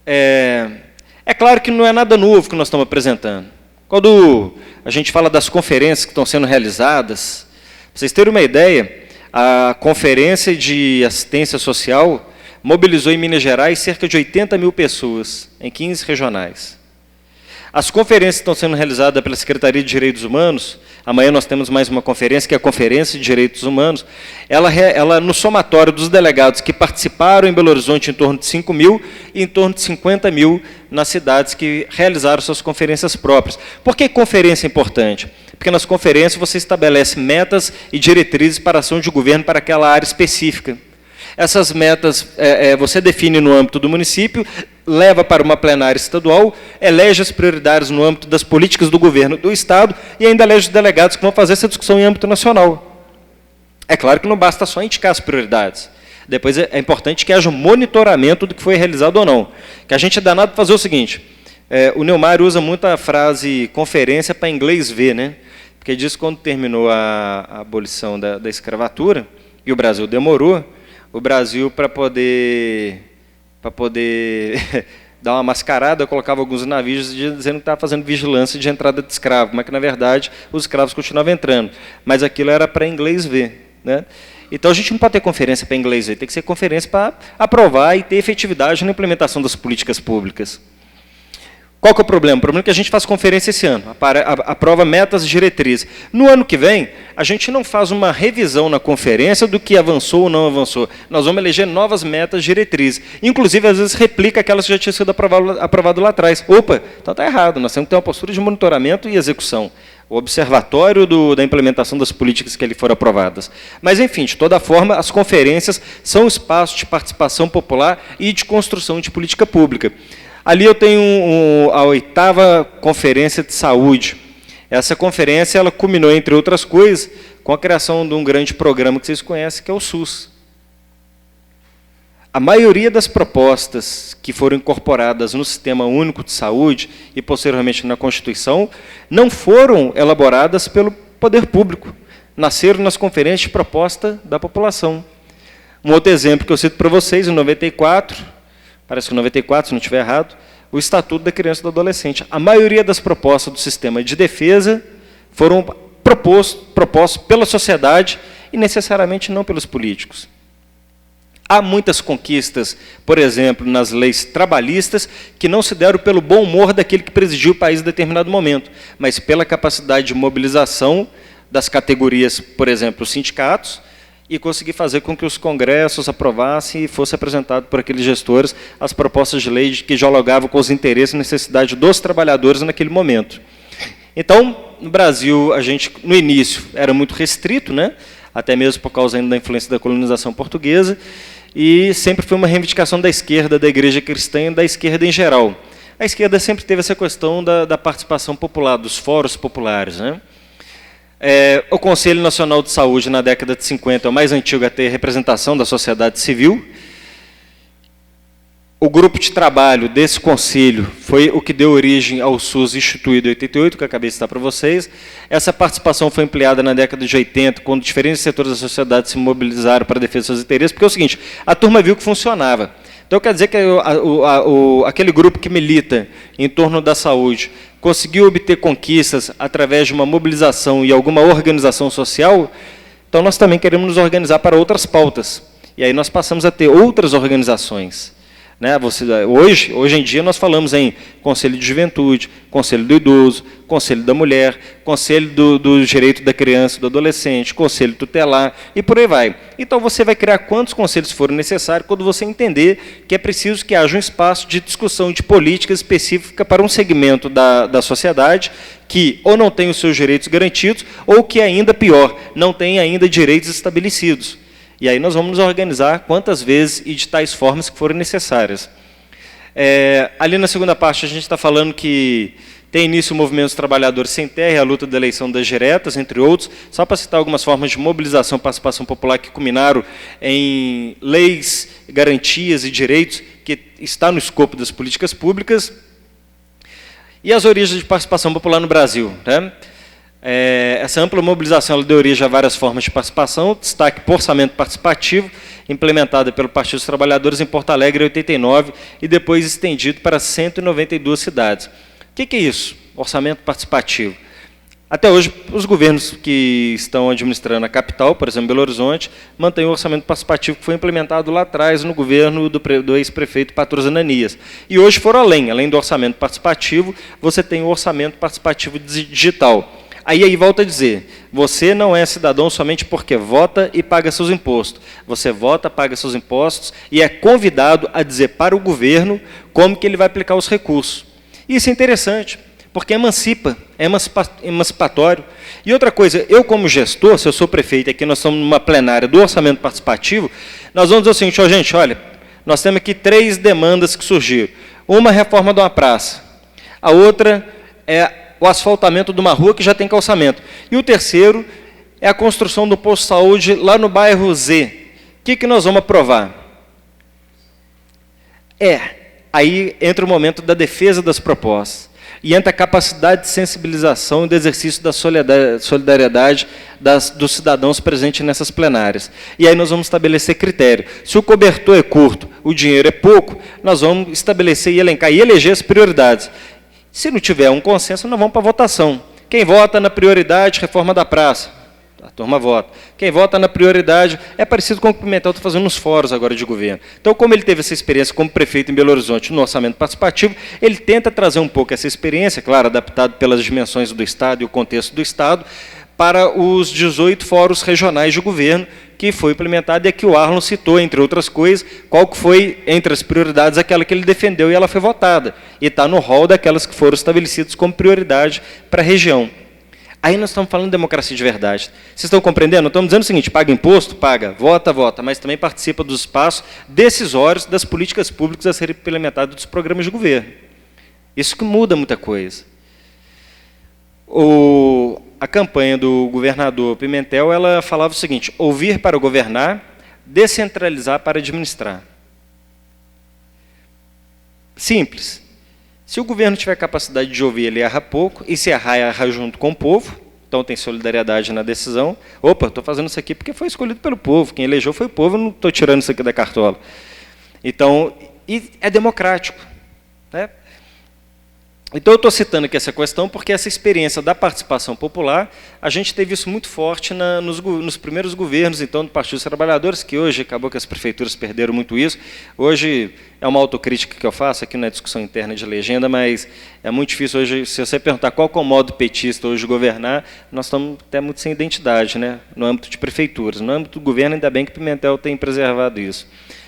É claro que não é nada novo que nós estamos apresentando. Quando a gente fala das conferências que estão sendo realizadas, para vocês terem uma ideia, a Conferência de Assistência Social mobilizou em Minas Gerais cerca de 80 mil pessoas, em 15 regionais. As conferências que estão sendo realizadas pela Secretaria de Direitos Humanos, amanhã nós temos mais uma conferência, que é a Conferência de Direitos Humanos, ela no somatório dos delegados que participaram em Belo Horizonte, em torno de 5 mil, e em torno de 50 mil nas cidades que realizaram suas conferências próprias. Por que conferência é importante? Porque nas conferências você estabelece metas e diretrizes para a ação de governo para aquela área específica. Essas metas você define no âmbito do município, leva para uma plenária estadual, elege as prioridades no âmbito das políticas do governo do Estado e ainda elege os delegados que vão fazer essa discussão em âmbito nacional. É claro que não basta só indicar as prioridades. Depois é importante que haja um monitoramento do que foi realizado ou não. Que a gente é danado para fazer o seguinte, o Neumar usa muito a frase conferência para inglês ver, né? Porque diz que quando terminou a abolição da escravatura, e o Brasil demorou, o Brasil, para poder dar uma mascarada, colocava alguns navios dizendo que estava fazendo vigilância de entrada de escravo, mas que, na verdade, os escravos continuavam entrando. Mas aquilo era para inglês ver, né? Então, a gente não pode ter conferência para inglês ver, tem que ser conferência para aprovar e ter efetividade na implementação das políticas públicas. Qual que é o problema? O problema é que a gente faz conferência esse ano, aprova metas e diretrizes. No ano que vem, a gente não faz uma revisão na conferência do que avançou ou não avançou. Nós vamos eleger novas metas e diretrizes. Inclusive, às vezes, replica aquelas que já tinham sido aprovado lá atrás. Opa, então está errado, nós temos que ter uma postura de monitoramento e execução. O observatório da implementação das políticas que ali foram aprovadas. Mas, enfim, de toda forma, as conferências são espaços de participação popular e de construção de política pública. Ali eu tenho a 8ª Conferência de Saúde. Essa conferência ela culminou, entre outras coisas, com a criação de um grande programa que vocês conhecem, que é o SUS. A maioria das propostas que foram incorporadas no Sistema Único de Saúde e, posteriormente, na Constituição, não foram elaboradas pelo poder público. Nasceram nas conferências de proposta da população. Um outro exemplo que eu cito para vocês, em 94, parece que em 94, se não estiver errado, o Estatuto da Criança e do Adolescente. A maioria das propostas do sistema de defesa foram propostas pela sociedade e necessariamente não pelos políticos. Há muitas conquistas, por exemplo, nas leis trabalhistas, que não se deram pelo bom humor daquele que presidiu o país em determinado momento, mas pela capacidade de mobilização das categorias, por exemplo, os sindicatos, e conseguir fazer com que os congressos aprovassem e fosse apresentado por aqueles gestores as propostas de lei que dialogavam com os interesses e necessidades dos trabalhadores naquele momento. Então, no Brasil, a gente, no início, era muito restrito, né? Até mesmo por causa ainda da influência da colonização portuguesa, e sempre foi uma reivindicação da esquerda, da igreja cristã e da esquerda em geral. A esquerda sempre teve essa questão da participação popular, dos fóruns populares, né? O Conselho Nacional de Saúde, na década de 50, é o mais antigo a ter representação da sociedade civil. O grupo de trabalho desse conselho foi o que deu origem ao SUS instituído em 88, que eu acabei de citar para vocês. Essa participação foi ampliada na década de 80, quando diferentes setores da sociedade se mobilizaram para a defesa dos seus interesses, porque é o seguinte, a turma viu que funcionava. Então, quer dizer que aquele grupo que milita em torno da saúde conseguiu obter conquistas através de uma mobilização e alguma organização social, então nós também queremos nos organizar para outras pautas. E aí nós passamos a ter outras organizações. Né? Hoje em dia nós falamos em Conselho de Juventude, Conselho do Idoso, Conselho da Mulher, Conselho do Direito da Criança e do Adolescente, Conselho Tutelar, e por aí vai. Então você vai criar quantos conselhos forem necessários quando você entender que é preciso que haja um espaço de discussão de política específica para um segmento da sociedade que ou não tem os seus direitos garantidos, ou que ainda pior, não tem ainda direitos estabelecidos. E aí nós vamos nos organizar quantas vezes e de tais formas que forem necessárias. Ali na segunda parte a gente está falando que tem início o movimento dos trabalhadores sem terra e a luta da eleição das diretas, entre outros, só para citar algumas formas de mobilização e participação popular que culminaram em leis, garantias e direitos que está no escopo das políticas públicas. E as origens de participação popular no Brasil, né? Essa ampla mobilização deu origem a várias formas de participação, destaque por orçamento participativo, implementada pelo Partido dos Trabalhadores em Porto Alegre em 89 e depois estendido para 192 cidades. O que é isso? Orçamento participativo. Até hoje, os governos que estão administrando a capital, por exemplo, Belo Horizonte, mantêm o orçamento participativo que foi implementado lá atrás no governo do ex-prefeito Patrus Ananias. E hoje foram além do orçamento participativo, você tem o orçamento participativo digital. Aí volta a dizer, você não é cidadão somente porque vota e paga seus impostos. Você vota, paga seus impostos e é convidado a dizer para o governo como que ele vai aplicar os recursos. Isso é interessante, porque emancipa, é emancipatório. E outra coisa, eu como gestor, se eu sou prefeito, aqui nós estamos numa plenária do orçamento participativo, nós vamos dizer o seguinte, gente, olha, nós temos aqui 3 demandas que surgiram. Uma, reforma de uma praça. A outra é o asfaltamento de uma rua que já tem calçamento. E o terceiro é a construção do posto de saúde lá no bairro Z. O que nós vamos aprovar? Aí entra o momento da defesa das propostas. E entra a capacidade de sensibilização e do exercício da solidariedade dos cidadãos presentes nessas plenárias. E aí nós vamos estabelecer critério. Se o cobertor é curto, o dinheiro é pouco, nós vamos estabelecer e elencar e eleger as prioridades. Se não tiver um consenso, nós vamos para a votação. Quem vota na prioridade, reforma da praça? A turma vota. Quem vota na prioridade é parecido com o que o Pimentel está fazendo nos fóruns agora de governo. Então, como ele teve essa experiência como prefeito em Belo Horizonte no orçamento participativo, ele tenta trazer um pouco essa experiência, claro, adaptado pelas dimensões do Estado e o contexto do Estado, para os 18 fóruns regionais de governo que foi implementado e que o Arlon citou, entre outras coisas, qual que foi, entre as prioridades, aquela que ele defendeu e ela foi votada. E está no rol daquelas que foram estabelecidas como prioridade para a região. Aí nós estamos falando de democracia de verdade. Vocês estão compreendendo? Nós estamos dizendo o seguinte: paga imposto? Paga. Vota, vota. Mas também participa dos espaços decisórios das políticas públicas a serem implementadas dos programas de governo. Isso que muda muita coisa. A campanha do governador Pimentel, ela falava o seguinte: ouvir para governar, descentralizar para administrar. Simples. Se o governo tiver capacidade de ouvir, ele erra pouco, e se errar, erra junto com o povo, então tem solidariedade na decisão. Opa, estou fazendo isso aqui porque foi escolhido pelo povo, quem elegeu foi o povo, eu não estou tirando isso aqui da cartola. Então, e é democrático, né? Então, eu estou citando aqui essa questão porque essa experiência da participação popular, a gente teve isso muito forte nos primeiros governos, então, do Partido dos Trabalhadores, que hoje acabou que as prefeituras perderam muito isso. Hoje, é uma autocrítica que eu faço aqui na discussão interna de legenda, mas é muito difícil hoje, se você perguntar qual é o modo petista hoje de governar, nós estamos até muito sem identidade, né, no âmbito de prefeituras. No âmbito do governo, ainda bem que Pimentel tem preservado isso.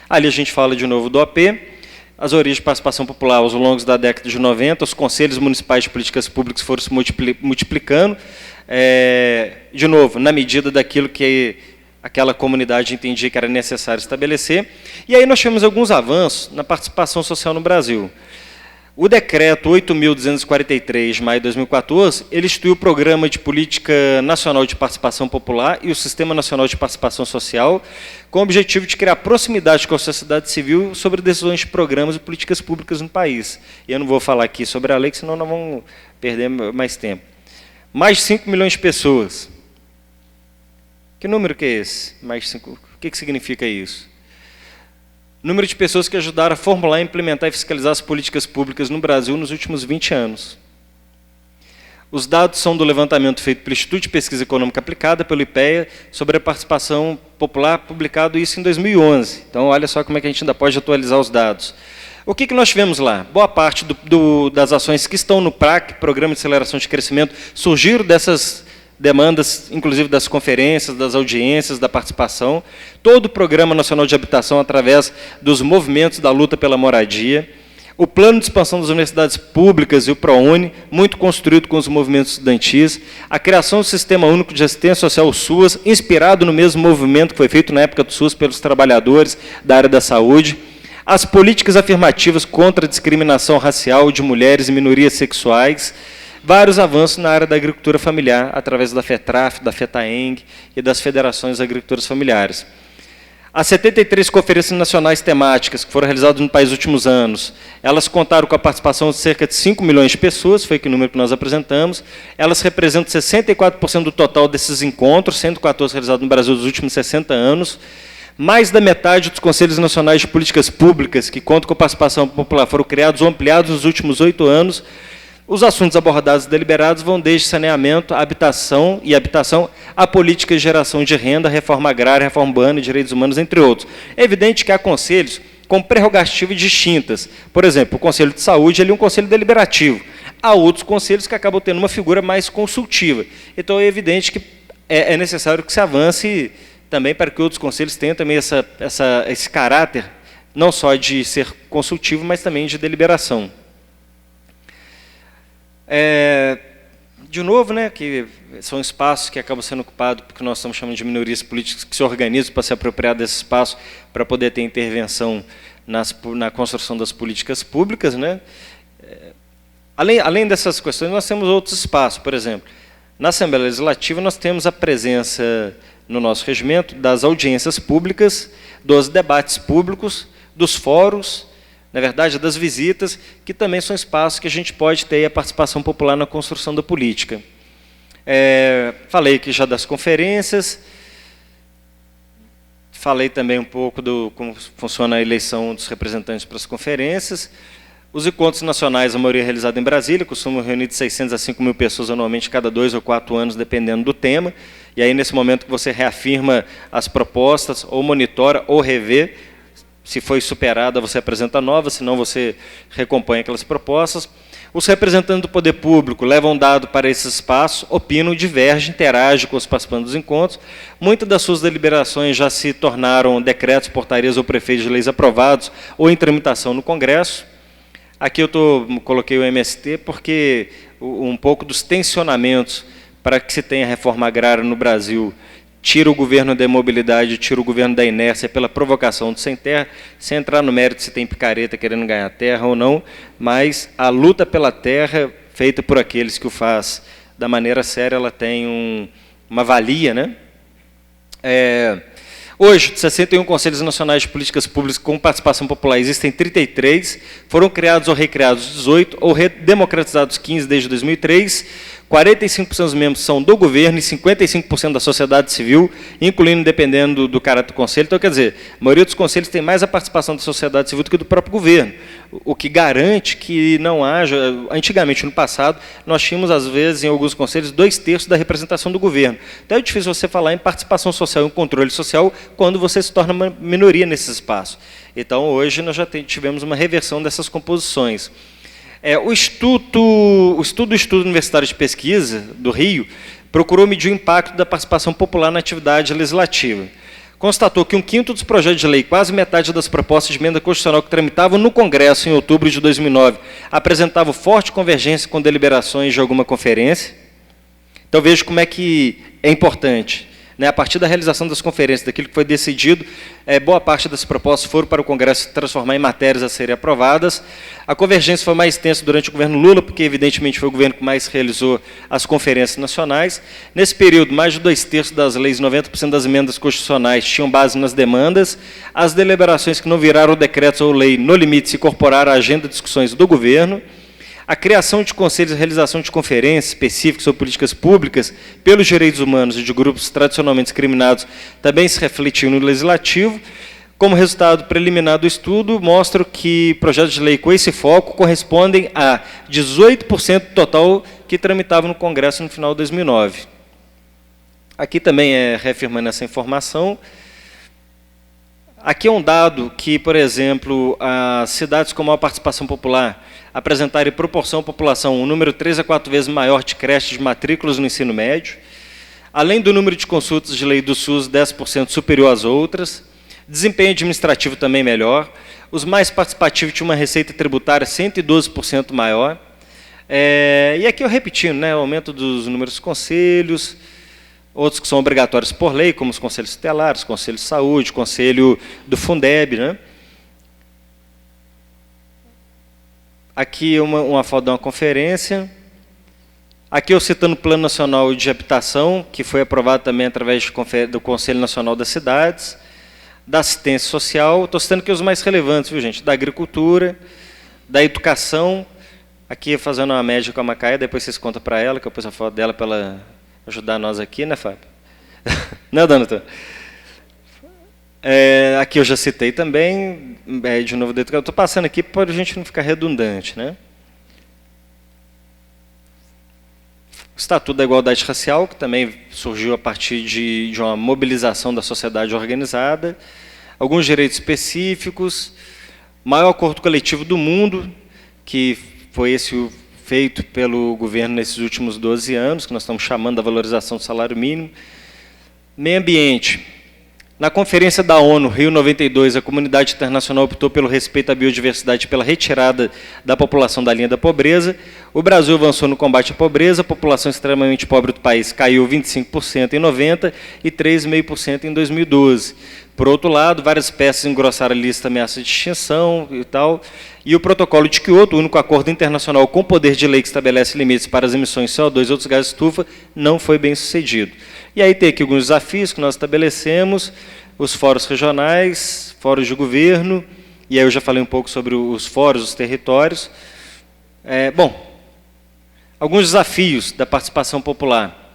Ali a gente fala de novo do OP, as origens de participação popular ao longo da década de 90, os conselhos municipais de políticas públicas foram se multiplicando, de novo, na medida daquilo que aquela comunidade entendia que era necessário estabelecer. E aí nós tivemos alguns avanços na participação social no Brasil. O decreto 8.243, de maio de 2014, ele instituiu o Programa de Política Nacional de Participação Popular e o Sistema Nacional de Participação Social, com o objetivo de criar proximidade com a sociedade civil sobre decisões de programas e políticas públicas no país. E eu não vou falar aqui sobre a lei, senão nós vamos perder mais tempo. Mais de 5 milhões de pessoas. Que número que é esse? Mais de 5. O que significa isso? Número de pessoas que ajudaram a formular, implementar e fiscalizar as políticas públicas no Brasil nos últimos 20 anos. Os dados são do levantamento feito pelo Instituto de Pesquisa Econômica Aplicada, pelo IPEA, sobre a participação popular, publicado isso em 2011. Então, olha só como é que a gente ainda pode atualizar os dados. O que nós tivemos lá? Boa parte das ações que estão no PRAC, Programa de Aceleração de Crescimento, surgiram dessas demandas, inclusive das conferências, das audiências, da participação. Todo o Programa Nacional de Habitação, através dos movimentos da luta pela moradia. O Plano de Expansão das Universidades Públicas e o ProUni, muito construído com os movimentos estudantis. A criação do Sistema Único de Assistência Social, o SUAS, inspirado no mesmo movimento que foi feito na época do SUS pelos trabalhadores da área da saúde. As políticas afirmativas contra a discriminação racial de mulheres e minorias sexuais. Vários avanços na área da agricultura familiar, através da FETRAF, da FETAENG e das federações agricultoras familiares. As 73 conferências nacionais temáticas que foram realizadas no país nos últimos anos, elas contaram com a participação de cerca de 5 milhões de pessoas, foi o número que nós apresentamos. Elas representam 64% do total desses encontros, 114 realizados no Brasil nos últimos 60 anos. Mais da metade dos Conselhos Nacionais de Políticas Públicas, que contam com a participação popular, foram criados ou ampliados nos últimos 8 anos. Os assuntos abordados e deliberados vão desde saneamento, habitação, a política de geração de renda, reforma agrária, reforma urbana e direitos humanos, entre outros. É evidente que há conselhos com prerrogativas distintas. Por exemplo, o Conselho de Saúde ele é um conselho deliberativo. Há outros conselhos que acabam tendo uma figura mais consultiva. Então, é evidente que é necessário que se avance também para que outros conselhos tenham também esse caráter, não só de ser consultivo, mas também de deliberação. De novo, né, que são espaços que acabam sendo ocupados porque nós estamos chamando de minorias políticas que se organizam para se apropriar desse espaço para poder ter intervenção na construção das políticas públicas, né. Além dessas questões, nós temos outros espaços. Por exemplo, na Assembleia Legislativa nós temos a presença no nosso regimento das audiências públicas, dos debates públicos, dos fóruns, na verdade, das visitas, que também são espaços que a gente pode ter a participação popular na construção da política. Falei aqui já das conferências, falei também um pouco do como funciona a eleição dos representantes para as conferências. Os encontros nacionais, a maioria realizada em Brasília, costumam reunir de 600 a 5 mil pessoas anualmente, cada 2 ou 4 anos, dependendo do tema. E aí, nesse momento que você reafirma as propostas, ou monitora, ou revê. Se foi superada, você apresenta nova, senão você recompõe aquelas propostas. Os representantes do poder público levam dado para esse espaço, opinam, divergem, interagem com os participantes dos encontros. Muitas das suas deliberações já se tornaram decretos, portarias ou prefeitos de leis aprovados ou em tramitação no Congresso. Aqui eu coloquei o MST porque um pouco dos tensionamentos para que se tenha reforma agrária no Brasil, tira o governo da imobilidade, tira o governo da inércia pela provocação do sem terra, sem entrar no mérito se tem picareta querendo ganhar terra ou não, mas a luta pela terra, feita por aqueles que o faz da maneira séria, ela tem uma valia, né? Hoje, de 61 Conselhos Nacionais de Políticas Públicas com participação popular, existem 33, foram criados ou recriados 18, ou redemocratizados 15 desde 2003, 45% dos membros são do governo e 55% da sociedade civil, incluindo dependendo do caráter do conselho. Então, quer dizer, a maioria dos conselhos tem mais a participação da sociedade civil do que do próprio governo, o que garante que não haja... Antigamente, no passado, nós tínhamos, às vezes, em alguns conselhos, 2/3 da representação do governo. Então, é difícil você falar em participação social e controle social quando você se torna uma minoria nesses espaços. Então, hoje, nós já tivemos uma reversão dessas composições. O Instituto Universitário de Pesquisa do Rio procurou medir o impacto da participação popular na atividade legislativa. Constatou que 1/5 dos projetos de lei, quase metade das propostas de emenda constitucional que tramitavam no Congresso em outubro de 2009, apresentavam forte convergência com deliberações de alguma conferência. Então, veja como é que é importante. A partir da realização das conferências, daquilo que foi decidido, boa parte das propostas foram para o Congresso se transformar em matérias a serem aprovadas. A convergência foi mais intensa durante o governo Lula, porque, evidentemente, foi o governo que mais realizou as conferências nacionais. Nesse período, mais de 2/3 das leis, 90% das emendas constitucionais tinham base nas demandas. As deliberações que não viraram decretos ou lei, no limite, se incorporaram à agenda de discussões do governo. A criação de conselhos e a realização de conferências específicas sobre políticas públicas pelos direitos humanos e de grupos tradicionalmente discriminados também se refletiu no Legislativo. Como resultado preliminar do estudo, mostra que projetos de lei com esse foco correspondem a 18% do total que tramitavam no Congresso no final de 2009. Aqui também reafirmando essa informação. Aqui é um dado que, por exemplo, as cidades com maior participação popular apresentarem proporção à população um número 3 a 4 vezes maior de creches de matrículas no ensino médio, além do número de consultas de lei do SUS 10% superior às outras, desempenho administrativo também melhor, os mais participativos tinham uma receita tributária 112% maior, e aqui eu repetindo, aumento dos números de conselhos, outros que são obrigatórios por lei, como os conselhos tutelares, conselho de saúde, conselho do Fundeb, Aqui uma foto de uma conferência. Aqui eu citando o Plano Nacional de Habitação, que foi aprovado também através do Conselho Nacional das Cidades, da assistência social. Estou citando aqui os mais relevantes, viu, gente? Da agricultura, da educação. Aqui fazendo uma média com a Macaia, depois vocês contam para ela, que eu pus a foto dela para ela ajudar nós aqui, né, Fábio? Não, dona Antônia? Aqui eu já citei também, de novo, eu estou passando aqui para a gente não ficar redundante, O Estatuto da Igualdade Racial, que também surgiu a partir de uma mobilização da sociedade organizada, alguns direitos específicos, maior acordo coletivo do mundo, que foi esse feito pelo governo nesses últimos 12 anos, que nós estamos chamando da valorização do salário mínimo, meio ambiente. Na Conferência da ONU, Rio 92, a comunidade internacional optou pelo respeito à biodiversidade e pela retirada da população da linha da pobreza. O Brasil avançou no combate à pobreza, a população extremamente pobre do país caiu 25% em 90 e 3,5% em 2012. Por outro lado, várias espécies engrossaram a lista de ameaças de extinção e tal, e o Protocolo de Quioto, o único acordo internacional com poder de lei que estabelece limites para as emissões de CO2 e outros gases de estufa, não foi bem sucedido. E aí tem aqui alguns desafios que nós estabelecemos, os fóruns regionais, fóruns de governo, e aí eu já falei um pouco sobre os fóruns, os territórios. Alguns desafios da participação popular.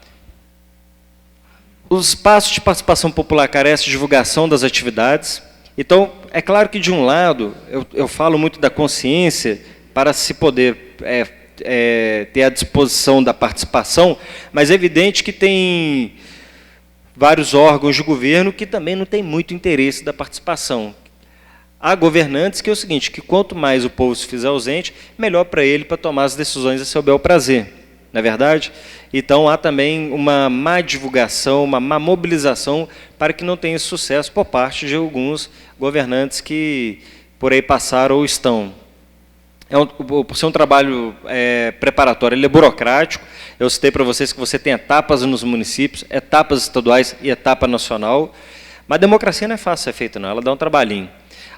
Os espaços de participação popular carecem de divulgação das atividades. Então, é claro que, de um lado, eu falo muito da consciência para se poder ter a disposição da participação, mas é evidente que tem vários órgãos de governo que também não têm muito interesse da participação. Há governantes que é o seguinte, que quanto mais o povo se fizer ausente, melhor para ele para tomar as decisões a seu bel prazer. Não é verdade? Então, há também uma má divulgação, uma má mobilização para que não tenha sucesso por parte de alguns governantes que por aí passaram ou estão. por ser um trabalho preparatório, ele é burocrático. Eu citei para vocês que você tem etapas nos municípios, etapas estaduais e etapa nacional. Mas a democracia não é fácil ser feita, não. Ela dá um trabalhinho.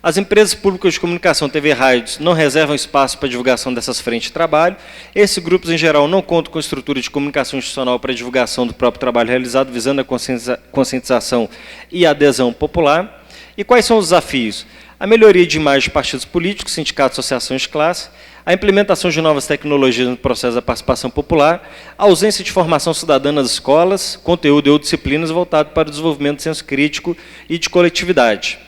As empresas públicas de comunicação, TV e rádios, não reservam espaço para divulgação dessas frentes de trabalho. Esses grupos, em geral, não contam com estrutura de comunicação institucional para divulgação do próprio trabalho realizado, visando a conscientização e a adesão popular. E quais são os desafios? A melhoria de imagem de partidos políticos, sindicatos, associações de classe, a implementação de novas tecnologias no processo da participação popular, a ausência de formação cidadã nas escolas, conteúdo e disciplinas voltado para o desenvolvimento do senso crítico e de coletividade.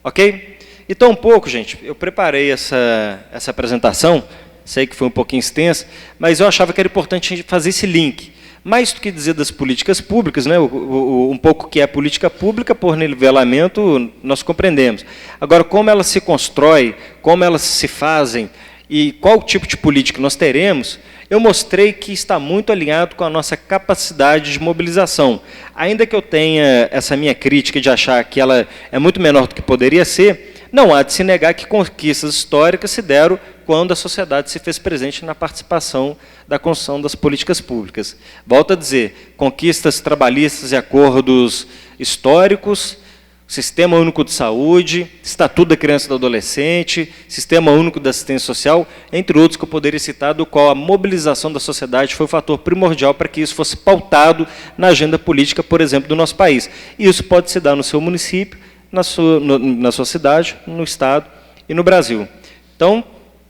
Ok? Então, um pouco, gente, eu preparei essa apresentação, sei que foi um pouquinho extensa, mas eu achava que era importante a gente fazer esse link. Mais do que dizer das políticas públicas, né, um pouco que é política pública, por nivelamento, nós compreendemos. Agora, como elas se constroem, como elas se fazem e qual tipo de política nós teremos, eu mostrei que está muito alinhado com a nossa capacidade de mobilização. Ainda que eu tenha essa minha crítica de achar que ela é muito menor do que poderia ser, não há de se negar que conquistas históricas se deram quando a sociedade se fez presente na participação da construção das políticas públicas. Volto a dizer, conquistas trabalhistas e acordos históricos, Sistema Único de Saúde, Estatuto da Criança e do Adolescente, Sistema Único da Assistência Social, entre outros que eu poderia citar, do qual a mobilização da sociedade foi o fator primordial para que isso fosse pautado na agenda política, por exemplo, do nosso país. E isso pode se dar no seu município, na sua cidade, no Estado e no Brasil. Então,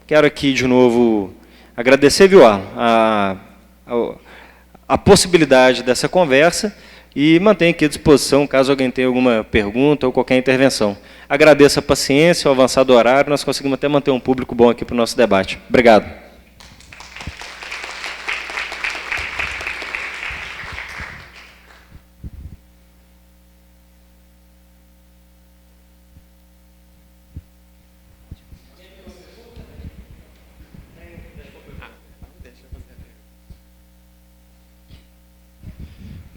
quero aqui, de novo, agradecer, viu, Arlon, a possibilidade dessa conversa e mantenho aqui à disposição, caso alguém tenha alguma pergunta ou qualquer intervenção. Agradeço a paciência, o avançado horário, nós conseguimos até manter um público bom aqui para o nosso debate. Obrigado.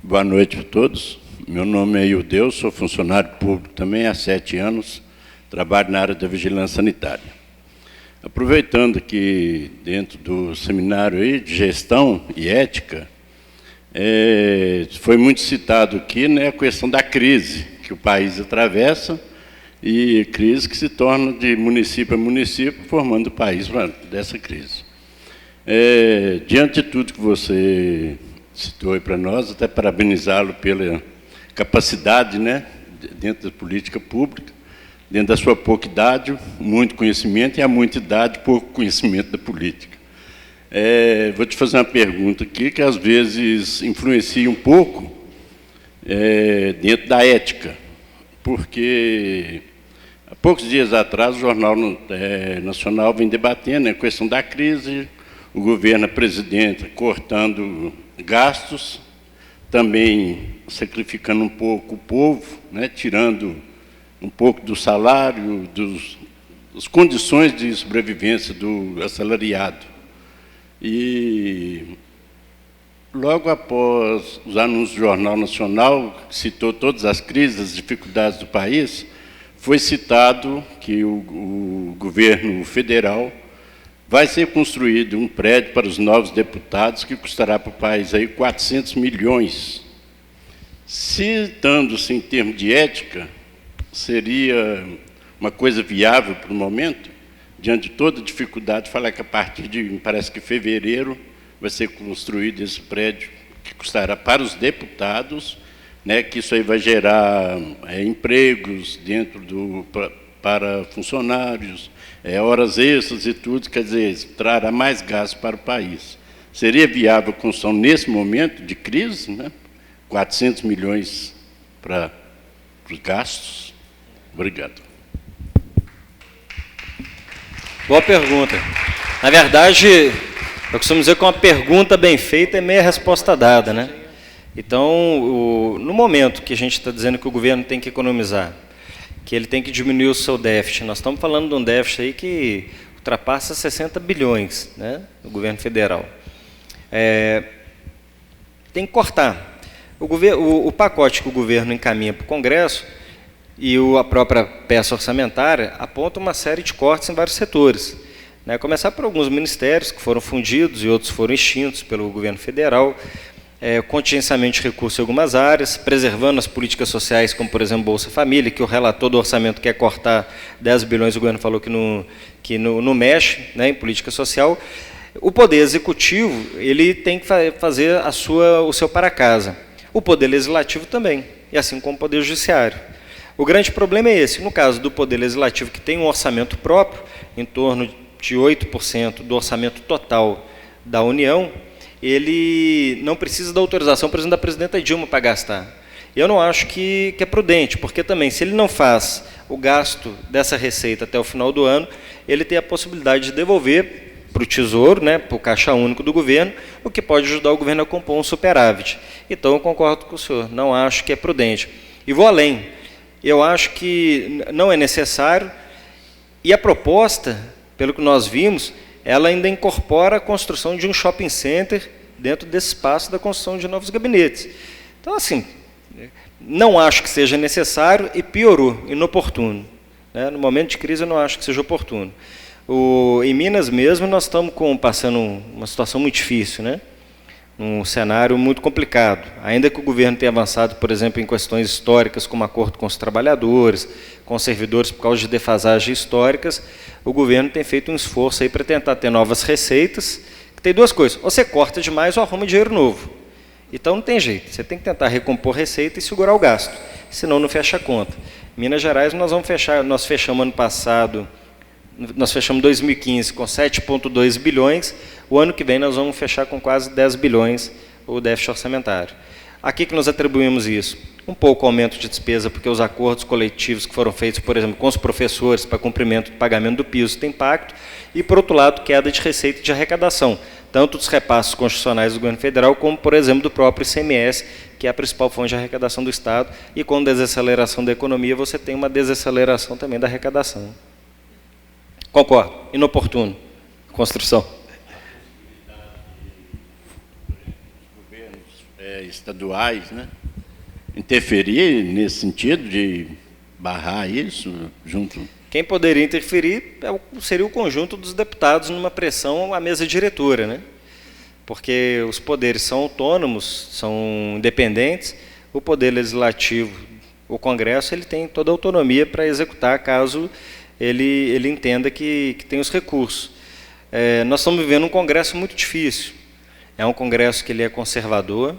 Boa noite a todos. Meu nome é Ildeu, sou funcionário público também há 7 anos, trabalho na área da vigilância sanitária. Aproveitando que dentro do seminário aí de gestão e ética, foi muito citado aqui, né, a questão da crise que o país atravessa e crise que se torna de município a município, formando o país dessa crise. Diante de tudo que você citou aí para nós, até parabenizá-lo pela capacidade, né, dentro da política pública, dentro da sua pouca idade, muito conhecimento, e a muita idade, pouco conhecimento da política. Vou te fazer uma pergunta aqui, que às vezes influencia um pouco dentro da ética, porque há poucos dias atrás o Jornal Nacional vem debatendo a questão da crise, o governo, a presidenta, cortando gastos, também sacrificando um pouco o povo, né, tirando um pouco do salário, das condições de sobrevivência do assalariado. E logo após os anúncios do Jornal Nacional, que citou todas as crises, as dificuldades do país, foi citado que o governo federal vai ser construído um prédio para os novos deputados que custará para o país aí 400 milhões. Citando-se em termos de ética, seria uma coisa viável para o momento, diante de toda a dificuldade, falar que a partir de, parece que fevereiro, vai ser construído esse prédio que custará para os deputados, né, que isso aí vai gerar empregos dentro para funcionários, horas extras e tudo, quer dizer, trará mais gasto para o país. Seria viável a construção nesse momento de crise, né? 400 milhões para os gastos? Obrigado. Boa pergunta. Na verdade, eu costumo dizer que uma pergunta bem feita é meia resposta dada, né? Então, no momento que a gente está dizendo que o governo tem que economizar, que ele tem que diminuir o seu déficit. Nós estamos falando de um déficit aí que ultrapassa 60 bilhões, né, do governo federal. Tem que cortar. O pacote que o governo encaminha para o Congresso e a própria peça orçamentária aponta uma série de cortes em vários setores. né? Começar por alguns ministérios que foram fundidos e outros foram extintos pelo governo federal, contingenciamento de recursos em algumas áreas, preservando as políticas sociais, como, por exemplo, Bolsa Família, que o relator do orçamento quer cortar 10 bilhões, o governo falou que não mexe, né, em política social. O Poder Executivo, ele tem que fazer o seu para casa. O Poder Legislativo também, e assim como o Poder Judiciário. O grande problema é esse. No caso do Poder Legislativo, que tem um orçamento próprio, em torno de 8% do orçamento total da União, ele não precisa da autorização, por exemplo, da presidenta Dilma para gastar. Eu não acho que é prudente, porque também, se ele não faz o gasto dessa receita até o final do ano, ele tem a possibilidade de devolver para o Tesouro, né, para o Caixa Único do governo, o que pode ajudar o governo a compor um superávit. Então, eu concordo com o senhor, não acho que é prudente. E vou além. Eu acho que não é necessário, e a proposta, pelo que nós vimos, ela ainda incorpora a construção de um shopping center dentro desse espaço da construção de novos gabinetes. Então, assim, não acho que seja necessário e piorou, inoportuno, né? No momento de crise, eu não acho que seja oportuno. Em Minas mesmo, nós estamos passando uma situação muito difícil, né? Um cenário muito complicado. Ainda que o governo tenha avançado, por exemplo, em questões históricas, como acordo com os trabalhadores, com os servidores por causa de defasagens históricas, o governo tem feito um esforço aí para tentar ter novas receitas, que tem duas coisas: ou você corta demais ou arruma dinheiro novo. Então não tem jeito, você tem que tentar recompor receita e segurar o gasto, senão não fecha a conta. Minas Gerais nós fechamos ano passado, nós fechamos 2015 com 7,2 bilhões, o ano que vem nós vamos fechar com quase 10 bilhões o déficit orçamentário. Aqui que nós atribuímos isso? Um pouco aumento de despesa, porque os acordos coletivos que foram feitos, por exemplo, com os professores para cumprimento do pagamento do piso tem impacto, e, por outro lado, queda de receita e de arrecadação, tanto dos repasses constitucionais do governo federal, como, por exemplo, do próprio ICMS, que é a principal fonte de arrecadação do Estado, e com desaceleração da economia, você tem uma desaceleração também da arrecadação. Concordo. Inoportuno. Construção. Governos estaduais, né? Interferir nesse sentido de barrar isso junto? Quem poderia interferir seria o conjunto dos deputados numa pressão à mesa diretora, né? Porque os poderes são autônomos, são independentes. O Poder Legislativo, o Congresso, ele tem toda a autonomia para executar caso ele entenda que tem os recursos. Nós estamos vivendo um Congresso muito difícil. É um Congresso que ele é conservador,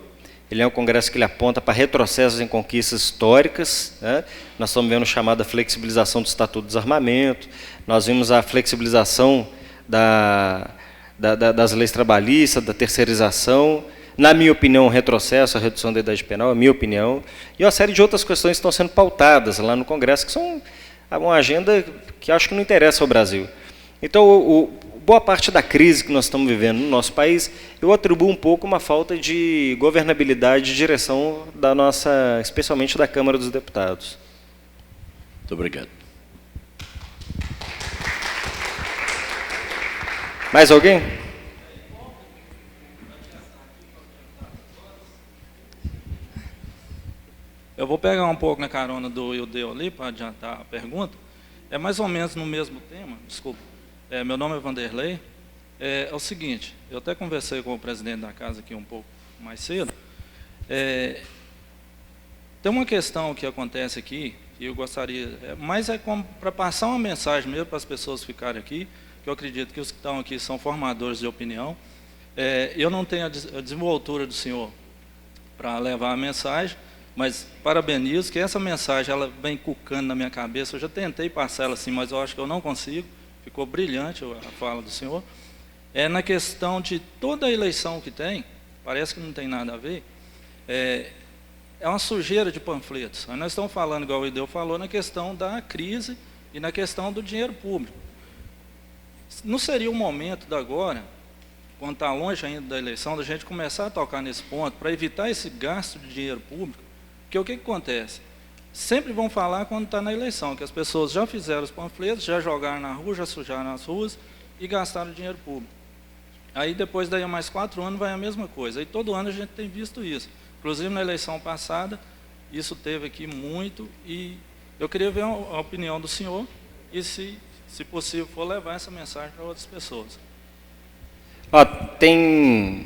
ele é um Congresso que ele aponta para retrocessos em conquistas históricas, né? Nós estamos vendo a chamada flexibilização do Estatuto do Desarmamento, nós vimos a flexibilização das leis trabalhistas, da terceirização, na minha opinião, um retrocesso, a redução da idade penal, a minha opinião, e uma série de outras questões estão sendo pautadas lá no Congresso, que são uma agenda que acho que não interessa ao Brasil. Então, boa parte da crise que nós estamos vivendo no nosso país, eu atribuo um pouco uma falta de governabilidade e direção especialmente da Câmara dos Deputados. Muito obrigado. Mais alguém? Eu vou pegar um pouco na carona do Ildeu ali, para adiantar a pergunta. É mais ou menos no mesmo tema, desculpa. Meu nome é Vanderlei. É o seguinte, eu até conversei com o presidente da casa aqui um pouco mais cedo. Tem uma questão que acontece aqui, que eu gostaria, mas é como para passar uma mensagem mesmo para as pessoas ficarem aqui, que eu acredito que os que estão aqui são formadores de opinião. Eu não tenho a desenvoltura do senhor para levar a mensagem, mas parabenizo que essa mensagem ela vem cucando na minha cabeça. Eu já tentei passar ela assim, mas eu acho que eu não consigo. Ficou brilhante a fala do senhor. Na questão de toda a eleição que tem, parece que não tem nada a ver, é uma sujeira de panfletos. Nós estamos falando, igual o Ildeu falou, na questão da crise e na questão do dinheiro público. Não seria o momento de agora, quando está longe ainda da eleição, da gente começar a tocar nesse ponto, para evitar esse gasto de dinheiro público? Porque o que acontece? Sempre vão falar quando está na eleição, que as pessoas já fizeram os panfletos, já jogaram na rua, já sujaram nas ruas e gastaram dinheiro público. Aí depois daí a mais 4 anos vai a mesma coisa. Aí todo ano a gente tem visto isso. Inclusive na eleição passada, isso teve aqui muito, e eu queria ver a opinião do senhor, e se se possível for, levar essa mensagem para outras pessoas. Ó, tem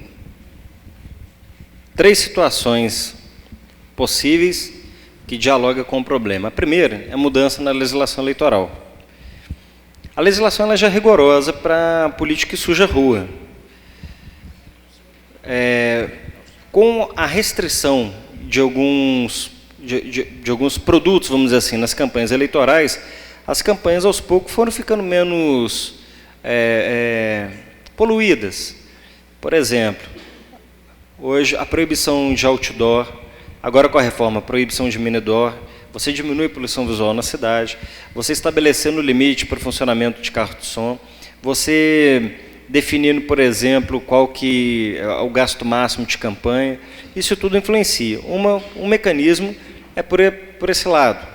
3 situações possíveis que dialogam com o problema. A primeira é a mudança na legislação eleitoral. A legislação ela já é rigorosa para política que suja a rua. Com a restrição de alguns produtos, vamos dizer assim, nas campanhas eleitorais, as campanhas aos poucos foram ficando menos poluídas. Por exemplo, hoje a proibição de outdoor, agora com a reforma, a proibição de mini-door, você diminui a poluição visual na cidade, você estabelecendo o limite para o funcionamento de carro de som, você definindo, por exemplo, qual que é o gasto máximo de campanha, isso tudo influencia. Um mecanismo é por esse lado,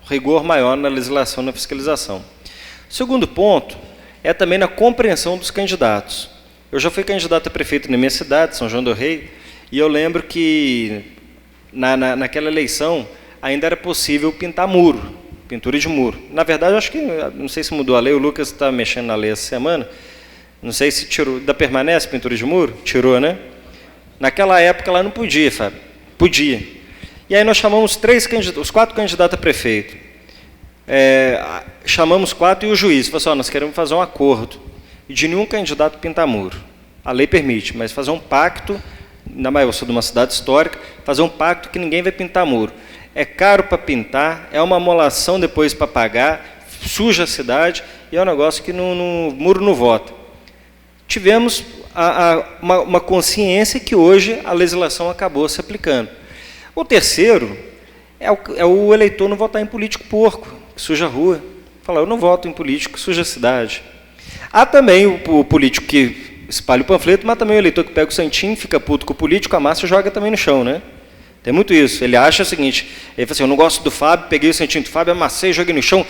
rigor maior na legislação e na fiscalização. O segundo ponto é também na compreensão dos candidatos. Eu já fui candidato a prefeito na minha cidade, São João do Rei, e eu lembro que naquela eleição ainda era possível pintar muro, pintura de muro. Na verdade, acho que, não sei se mudou a lei, o Lucas está mexendo na lei essa semana, não sei se tirou, ainda permanece pintura de muro? Tirou, né? Naquela época lá não podia, Fábio, podia. E aí nós chamamos os 4 candidatos a prefeito. Chamamos 4 e o juiz falou assim, nós queremos fazer um acordo, e de nenhum candidato pintar muro. A lei permite, mas fazer um pacto, ainda mais eu sou de uma cidade histórica, fazer um pacto que ninguém vai pintar muro. É caro para pintar, é uma amolação depois para pagar, suja a cidade, e é um negócio que muro não vota. Tivemos uma consciência que hoje a legislação acabou se aplicando. O terceiro é o eleitor não votar em político porco, que suja a rua. Falar, eu não voto em político que suja a cidade. Há também o político que espalha o panfleto, mas também o eleitor que pega o santinho, fica puto com o político, amassa e joga também no chão, né? Tem muito isso. Ele acha o seguinte, ele fala assim, eu não gosto do Fábio, peguei o santinho do Fábio, amassei e joguei no chão.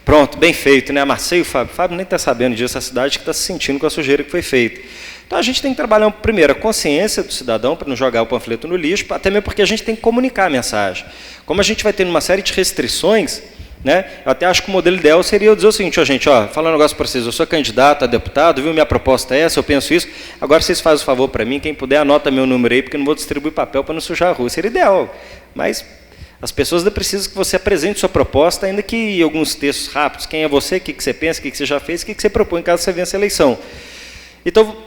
Pronto, bem feito, né? Amassei o Fábio. O Fábio nem está sabendo disso, a cidade que está se sentindo com a sujeira que foi feita. Então a gente tem que trabalhar, primeiro, a consciência do cidadão para não jogar o panfleto no lixo, até mesmo porque a gente tem que comunicar a mensagem. Como a gente vai ter uma série de restrições, né? Eu até acho que o modelo ideal seria eu dizer o seguinte, gente, fala um negócio para vocês, eu sou candidato a deputado, viu, minha proposta é essa, eu penso isso, agora vocês fazem o favor para mim, quem puder anota meu número aí, porque eu não vou distribuir papel para não sujar a rua, seria ideal, mas as pessoas ainda precisam que você apresente sua proposta, ainda que alguns textos rápidos, quem é você, o que você pensa, o que você já fez, o que você propõe caso você vença a eleição. Então,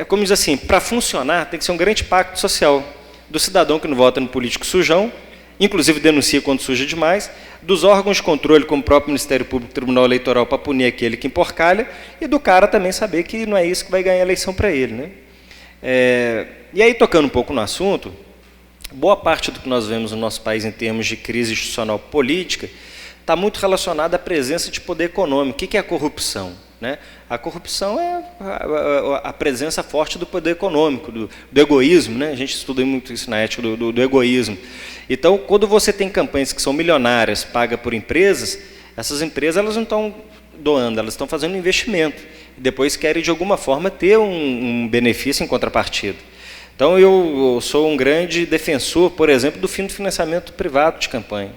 como diz assim, para funcionar tem que ser um grande pacto social do cidadão que não vota no político sujão, inclusive denuncia quando suja demais, dos órgãos de controle, como o próprio Ministério Público, Tribunal Eleitoral, para punir aquele que emporcalha, e do cara também saber que não é isso que vai ganhar a eleição para ele, né? E aí, tocando um pouco no assunto, boa parte do que nós vemos no nosso país em termos de crise institucional política está muito relacionada à presença de poder econômico. O que é a corrupção? Né? A corrupção é a presença forte do poder econômico, do egoísmo, né? A gente estuda muito isso na ética do egoísmo. Então, quando você tem campanhas que são milionárias, pagas por empresas, essas empresas elas não estão doando, elas estão fazendo um investimento. E depois querem, de alguma forma, ter um benefício em contrapartida. Então, eu sou um grande defensor, por exemplo, do fim do financiamento privado de campanha.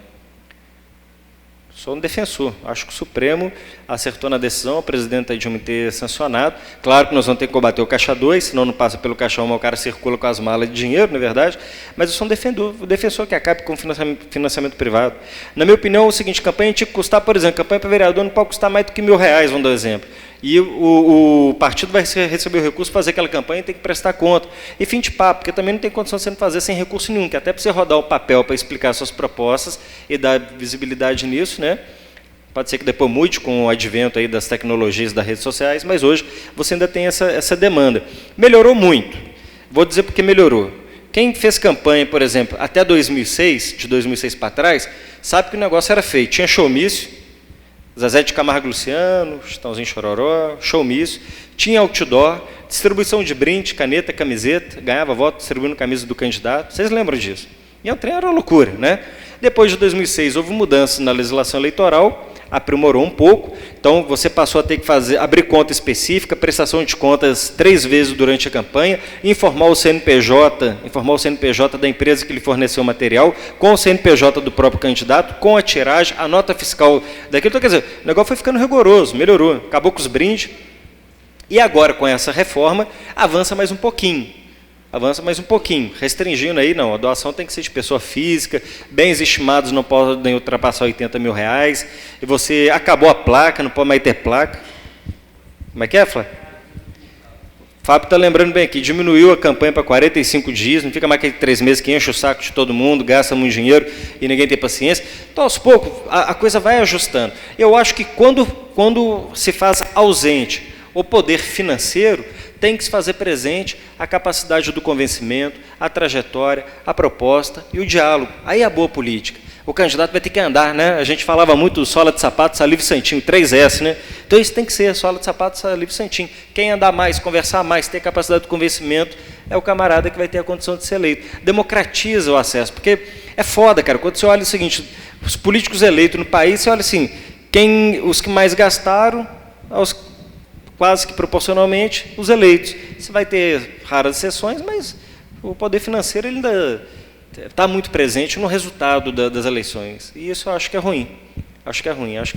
Sou um defensor. Acho que o Supremo acertou na decisão, o presidente Dilma ter sancionado. Claro que nós vamos ter que combater o Caixa 2, senão não passa pelo Caixa 1, mas o cara circula com as malas de dinheiro, não é verdade? Mas eu sou um defensor que acabe com o financiamento privado. Na minha opinião, é o seguinte, campanha tinha que custar, por exemplo, campanha para vereador não pode custar mais do que R$1.000, vamos dar um exemplo. E o partido vai receber o recurso, fazer aquela campanha e tem que prestar conta. E fim de papo, porque também não tem condição de você fazer sem recurso nenhum, que até para você rodar o papel para explicar suas propostas e dar visibilidade nisso, né? Pode ser que depois mude com o advento aí das tecnologias das redes sociais, mas hoje você ainda tem essa demanda. Melhorou muito. Vou dizer porque melhorou. Quem fez campanha, por exemplo, até 2006, de 2006 para trás, sabe que o negócio era feio. Tinha showmício, Zezé de Camargo Luciano, Chitãozinho Chororó, showmício, tinha outdoor, distribuição de brinde, caneta, camiseta, ganhava voto distribuindo camisa do candidato. Vocês lembram disso? E o trem era uma loucura, né? Depois de 2006, houve mudança na legislação eleitoral, aprimorou um pouco. Então, você passou a ter que abrir conta específica, prestação de contas 3 vezes durante a campanha, informar o CNPJ da empresa que lhe forneceu o material, com o CNPJ do próprio candidato, com a tiragem, a nota fiscal daquilo. Então, quer dizer, o negócio foi ficando rigoroso, melhorou, acabou com os brindes. E agora, com essa reforma, avança mais um pouquinho. Restringindo aí, não, a doação tem que ser de pessoa física, bens estimados não podem ultrapassar R$80 mil, e você acabou a placa, não pode mais ter placa. Como é que é, Flávio? Fábio está lembrando bem aqui, diminuiu a campanha para 45 dias, não fica mais aquele 3 meses que enche o saco de todo mundo, gasta muito dinheiro e ninguém tem paciência. Então, aos poucos, a coisa vai ajustando. Eu acho que quando se faz ausente o poder financeiro, tem que se fazer presente a capacidade do convencimento, a trajetória, a proposta e o diálogo. Aí é a boa política. O candidato vai ter que andar, né? A gente falava muito sola de sapato, saliva e santinho, 3S, né? Então isso tem que ser sola de sapato, saliva e santinho. Quem andar mais, conversar mais, ter capacidade de convencimento, é o camarada que vai ter a condição de ser eleito. Democratiza o acesso, porque é foda, cara. Quando você olha o seguinte, os políticos eleitos no país, você olha assim, os que mais gastaram, quase que proporcionalmente, os eleitos. Você vai ter raras exceções, mas o poder financeiro ele ainda está muito presente no resultado das eleições. E isso eu acho que é ruim. Acho que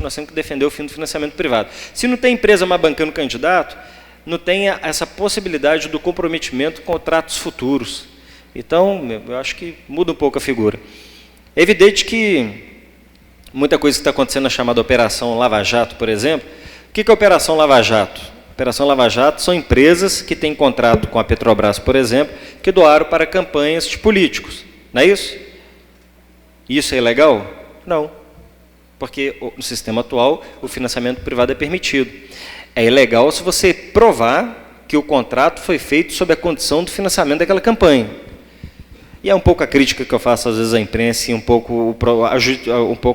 nós temos que defender o fim do financiamento privado. Se não tem empresa mais bancando candidato, não tem essa possibilidade do comprometimento com contratos futuros. Então, eu acho que muda um pouco a figura. É evidente que muita coisa que está acontecendo na chamada Operação Lava Jato, por exemplo. O que é a Operação Lava Jato? Operação Lava Jato são empresas que têm contrato com a Petrobras, por exemplo, que doaram para campanhas de políticos. Não é isso? Isso é ilegal? Não. Porque no sistema atual, o financiamento privado é permitido. É ilegal se você provar que o contrato foi feito sob a condição do financiamento daquela campanha. E é um pouco a crítica que eu faço às vezes à imprensa e um pouco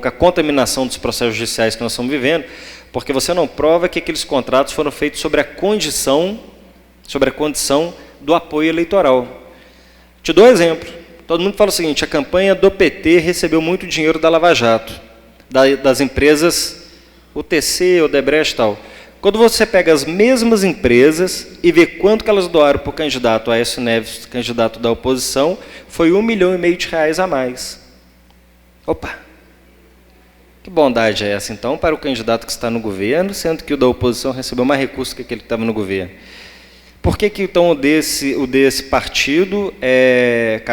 a contaminação dos processos judiciais que nós estamos vivendo, porque você não prova que aqueles contratos foram feitos sobre a condição do apoio eleitoral. Te dou um exemplo. Todo mundo fala o seguinte, a campanha do PT recebeu muito dinheiro da Lava Jato, das empresas UTC, Odebrecht e tal. Quando você pega as mesmas empresas e vê quanto que elas doaram para o candidato Aécio Neves, candidato da oposição, foi R$1,5 milhão a mais. Opa! Que bondade é essa, então, para o candidato que está no governo, sendo que o da oposição recebeu mais recursos que aquele que estava no governo? Por que então, o desse partido é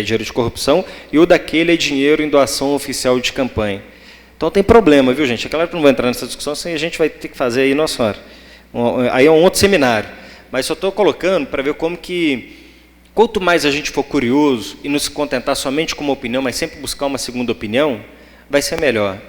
dinheiro de corrupção e o daquele é dinheiro em doação oficial de campanha? Então tem problema, viu, gente? É claro que não vou entrar nessa discussão, senão a gente vai ter que fazer aí, nossa senhora. Aí é um outro seminário. Mas só estou colocando para ver como que, quanto mais a gente for curioso e não se contentar somente com uma opinião, mas sempre buscar uma segunda opinião, vai ser melhor.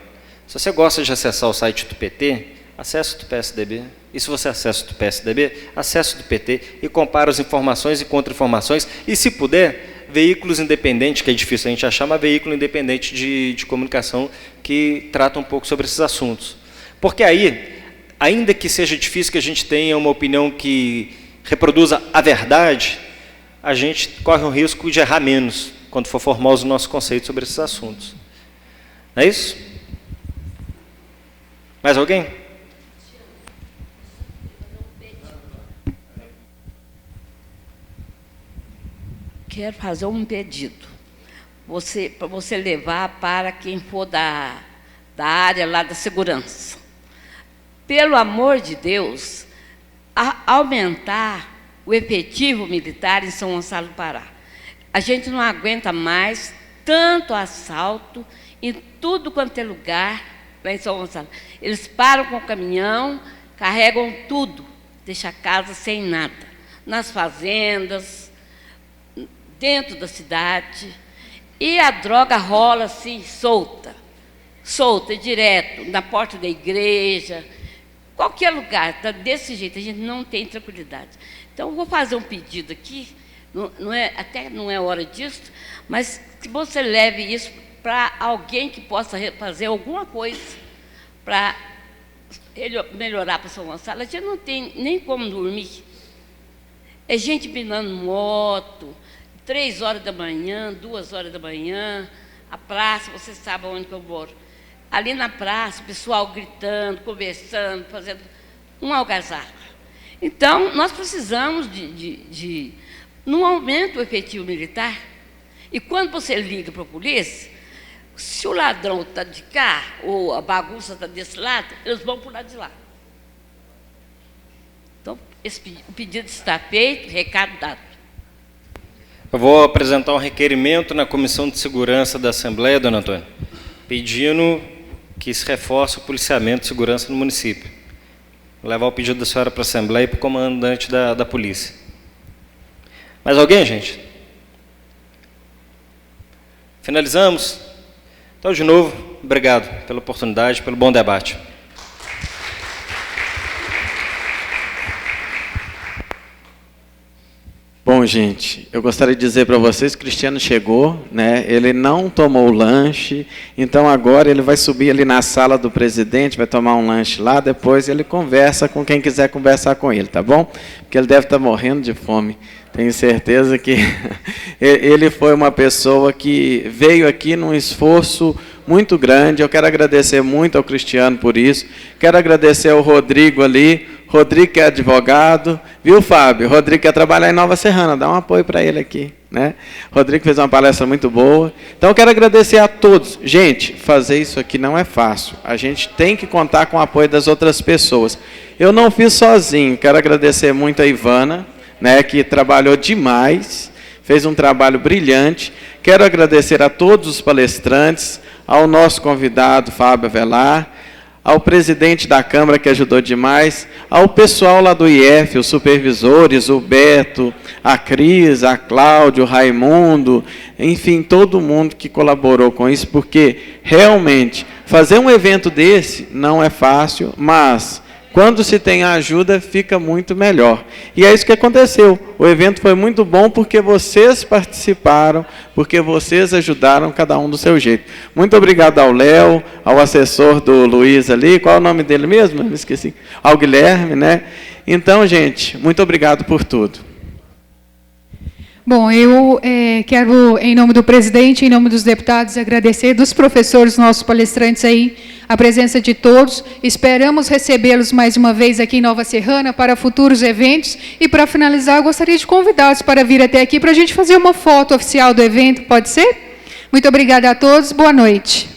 Se você gosta de acessar o site do PT, acesse o do PSDB. E se você acessa o do PSDB, acesse o do PT e compara as informações e contra-informações. E, se puder, veículos independentes, que é difícil a gente achar, mas veículo independente de comunicação que trata um pouco sobre esses assuntos. Porque aí, ainda que seja difícil que a gente tenha uma opinião que reproduza a verdade, a gente corre o risco de errar menos quando for formar os nossos conceitos sobre esses assuntos. Não é isso? Mais alguém? Quero fazer um pedido. Para você levar para quem for da área lá da segurança. Pelo amor de Deus, aumentar o efetivo militar em São Gonçalo do Pará. A gente não aguenta mais tanto assalto em tudo quanto é lugar lá em São Gonçalo. Eles param com o caminhão, carregam tudo, deixam a casa sem nada. Nas fazendas, dentro da cidade. E a droga rola assim, solta, direto, na porta da igreja, qualquer lugar, tá desse jeito, a gente não tem tranquilidade. Então, eu vou fazer um pedido aqui, até não é hora disso, mas que você leve isso para alguém que possa fazer alguma coisa para melhorar para São Gonçalo. A gente não tem nem como dormir. É gente pinando moto, 3 horas da manhã, 2 horas da manhã, a praça, você sabe onde que eu moro. ali na praça, o pessoal gritando, conversando, fazendo um algazarra. Então, nós precisamos não aumenta o efetivo militar. E quando você liga para a polícia, se o ladrão está de cá, ou a bagunça está desse lado, eles vão para o lado de lá. Então, o pedido está feito, recado dado. Eu vou apresentar um requerimento na Comissão de Segurança da Assembleia, dona Antônia, pedindo que se reforce o policiamento de segurança no município. Vou levar o pedido da senhora para a Assembleia e para o comandante da polícia. Mais alguém, gente? Finalizamos? Então, de novo, obrigado pela oportunidade, pelo bom debate. Bom, gente, eu gostaria de dizer para vocês que o Cristiano chegou, né? Ele não tomou o lanche, então agora ele vai subir ali na sala do presidente, vai tomar um lanche lá, depois ele conversa com quem quiser conversar com ele, tá bom? Porque ele deve estar morrendo de fome. Tenho certeza que ele foi uma pessoa que veio aqui num esforço muito grande. Eu quero agradecer muito ao Cristiano por isso. Quero agradecer ao Rodrigo ali. Rodrigo que é advogado. Viu, Fábio? Rodrigo quer trabalhar em Nova Serrana. Dá um apoio para ele aqui, né? Rodrigo fez uma palestra muito boa. Então, eu quero agradecer a todos. Gente, fazer isso aqui não é fácil. A gente tem que contar com o apoio das outras pessoas. Eu não fiz sozinho. Quero agradecer muito a Ivana, né, que trabalhou demais, fez um trabalho brilhante. Quero agradecer a todos os palestrantes, ao nosso convidado, Fábio Avelar, ao presidente da Câmara, que ajudou demais, ao pessoal lá do IF, os supervisores, o Beto, a Cris, a Cláudia, o Raimundo, enfim, todo mundo que colaborou com isso, porque realmente fazer um evento desse não é fácil, mas quando se tem a ajuda, fica muito melhor. E é isso que aconteceu. O evento foi muito bom porque vocês participaram, porque vocês ajudaram cada um do seu jeito. Muito obrigado ao Léo, ao assessor do Luiz ali. Qual é o nome dele mesmo? Me esqueci. Ao Guilherme, né? Então, gente, muito obrigado por tudo. Bom, eu quero, em nome do presidente, em nome dos deputados, agradecer, dos professores, nossos palestrantes aí, a presença de todos. Esperamos recebê-los mais uma vez aqui em Nova Serrana para futuros eventos. E, para finalizar, eu gostaria de convidá-los para vir até aqui para a gente fazer uma foto oficial do evento, pode ser? Muito obrigada a todos, boa noite.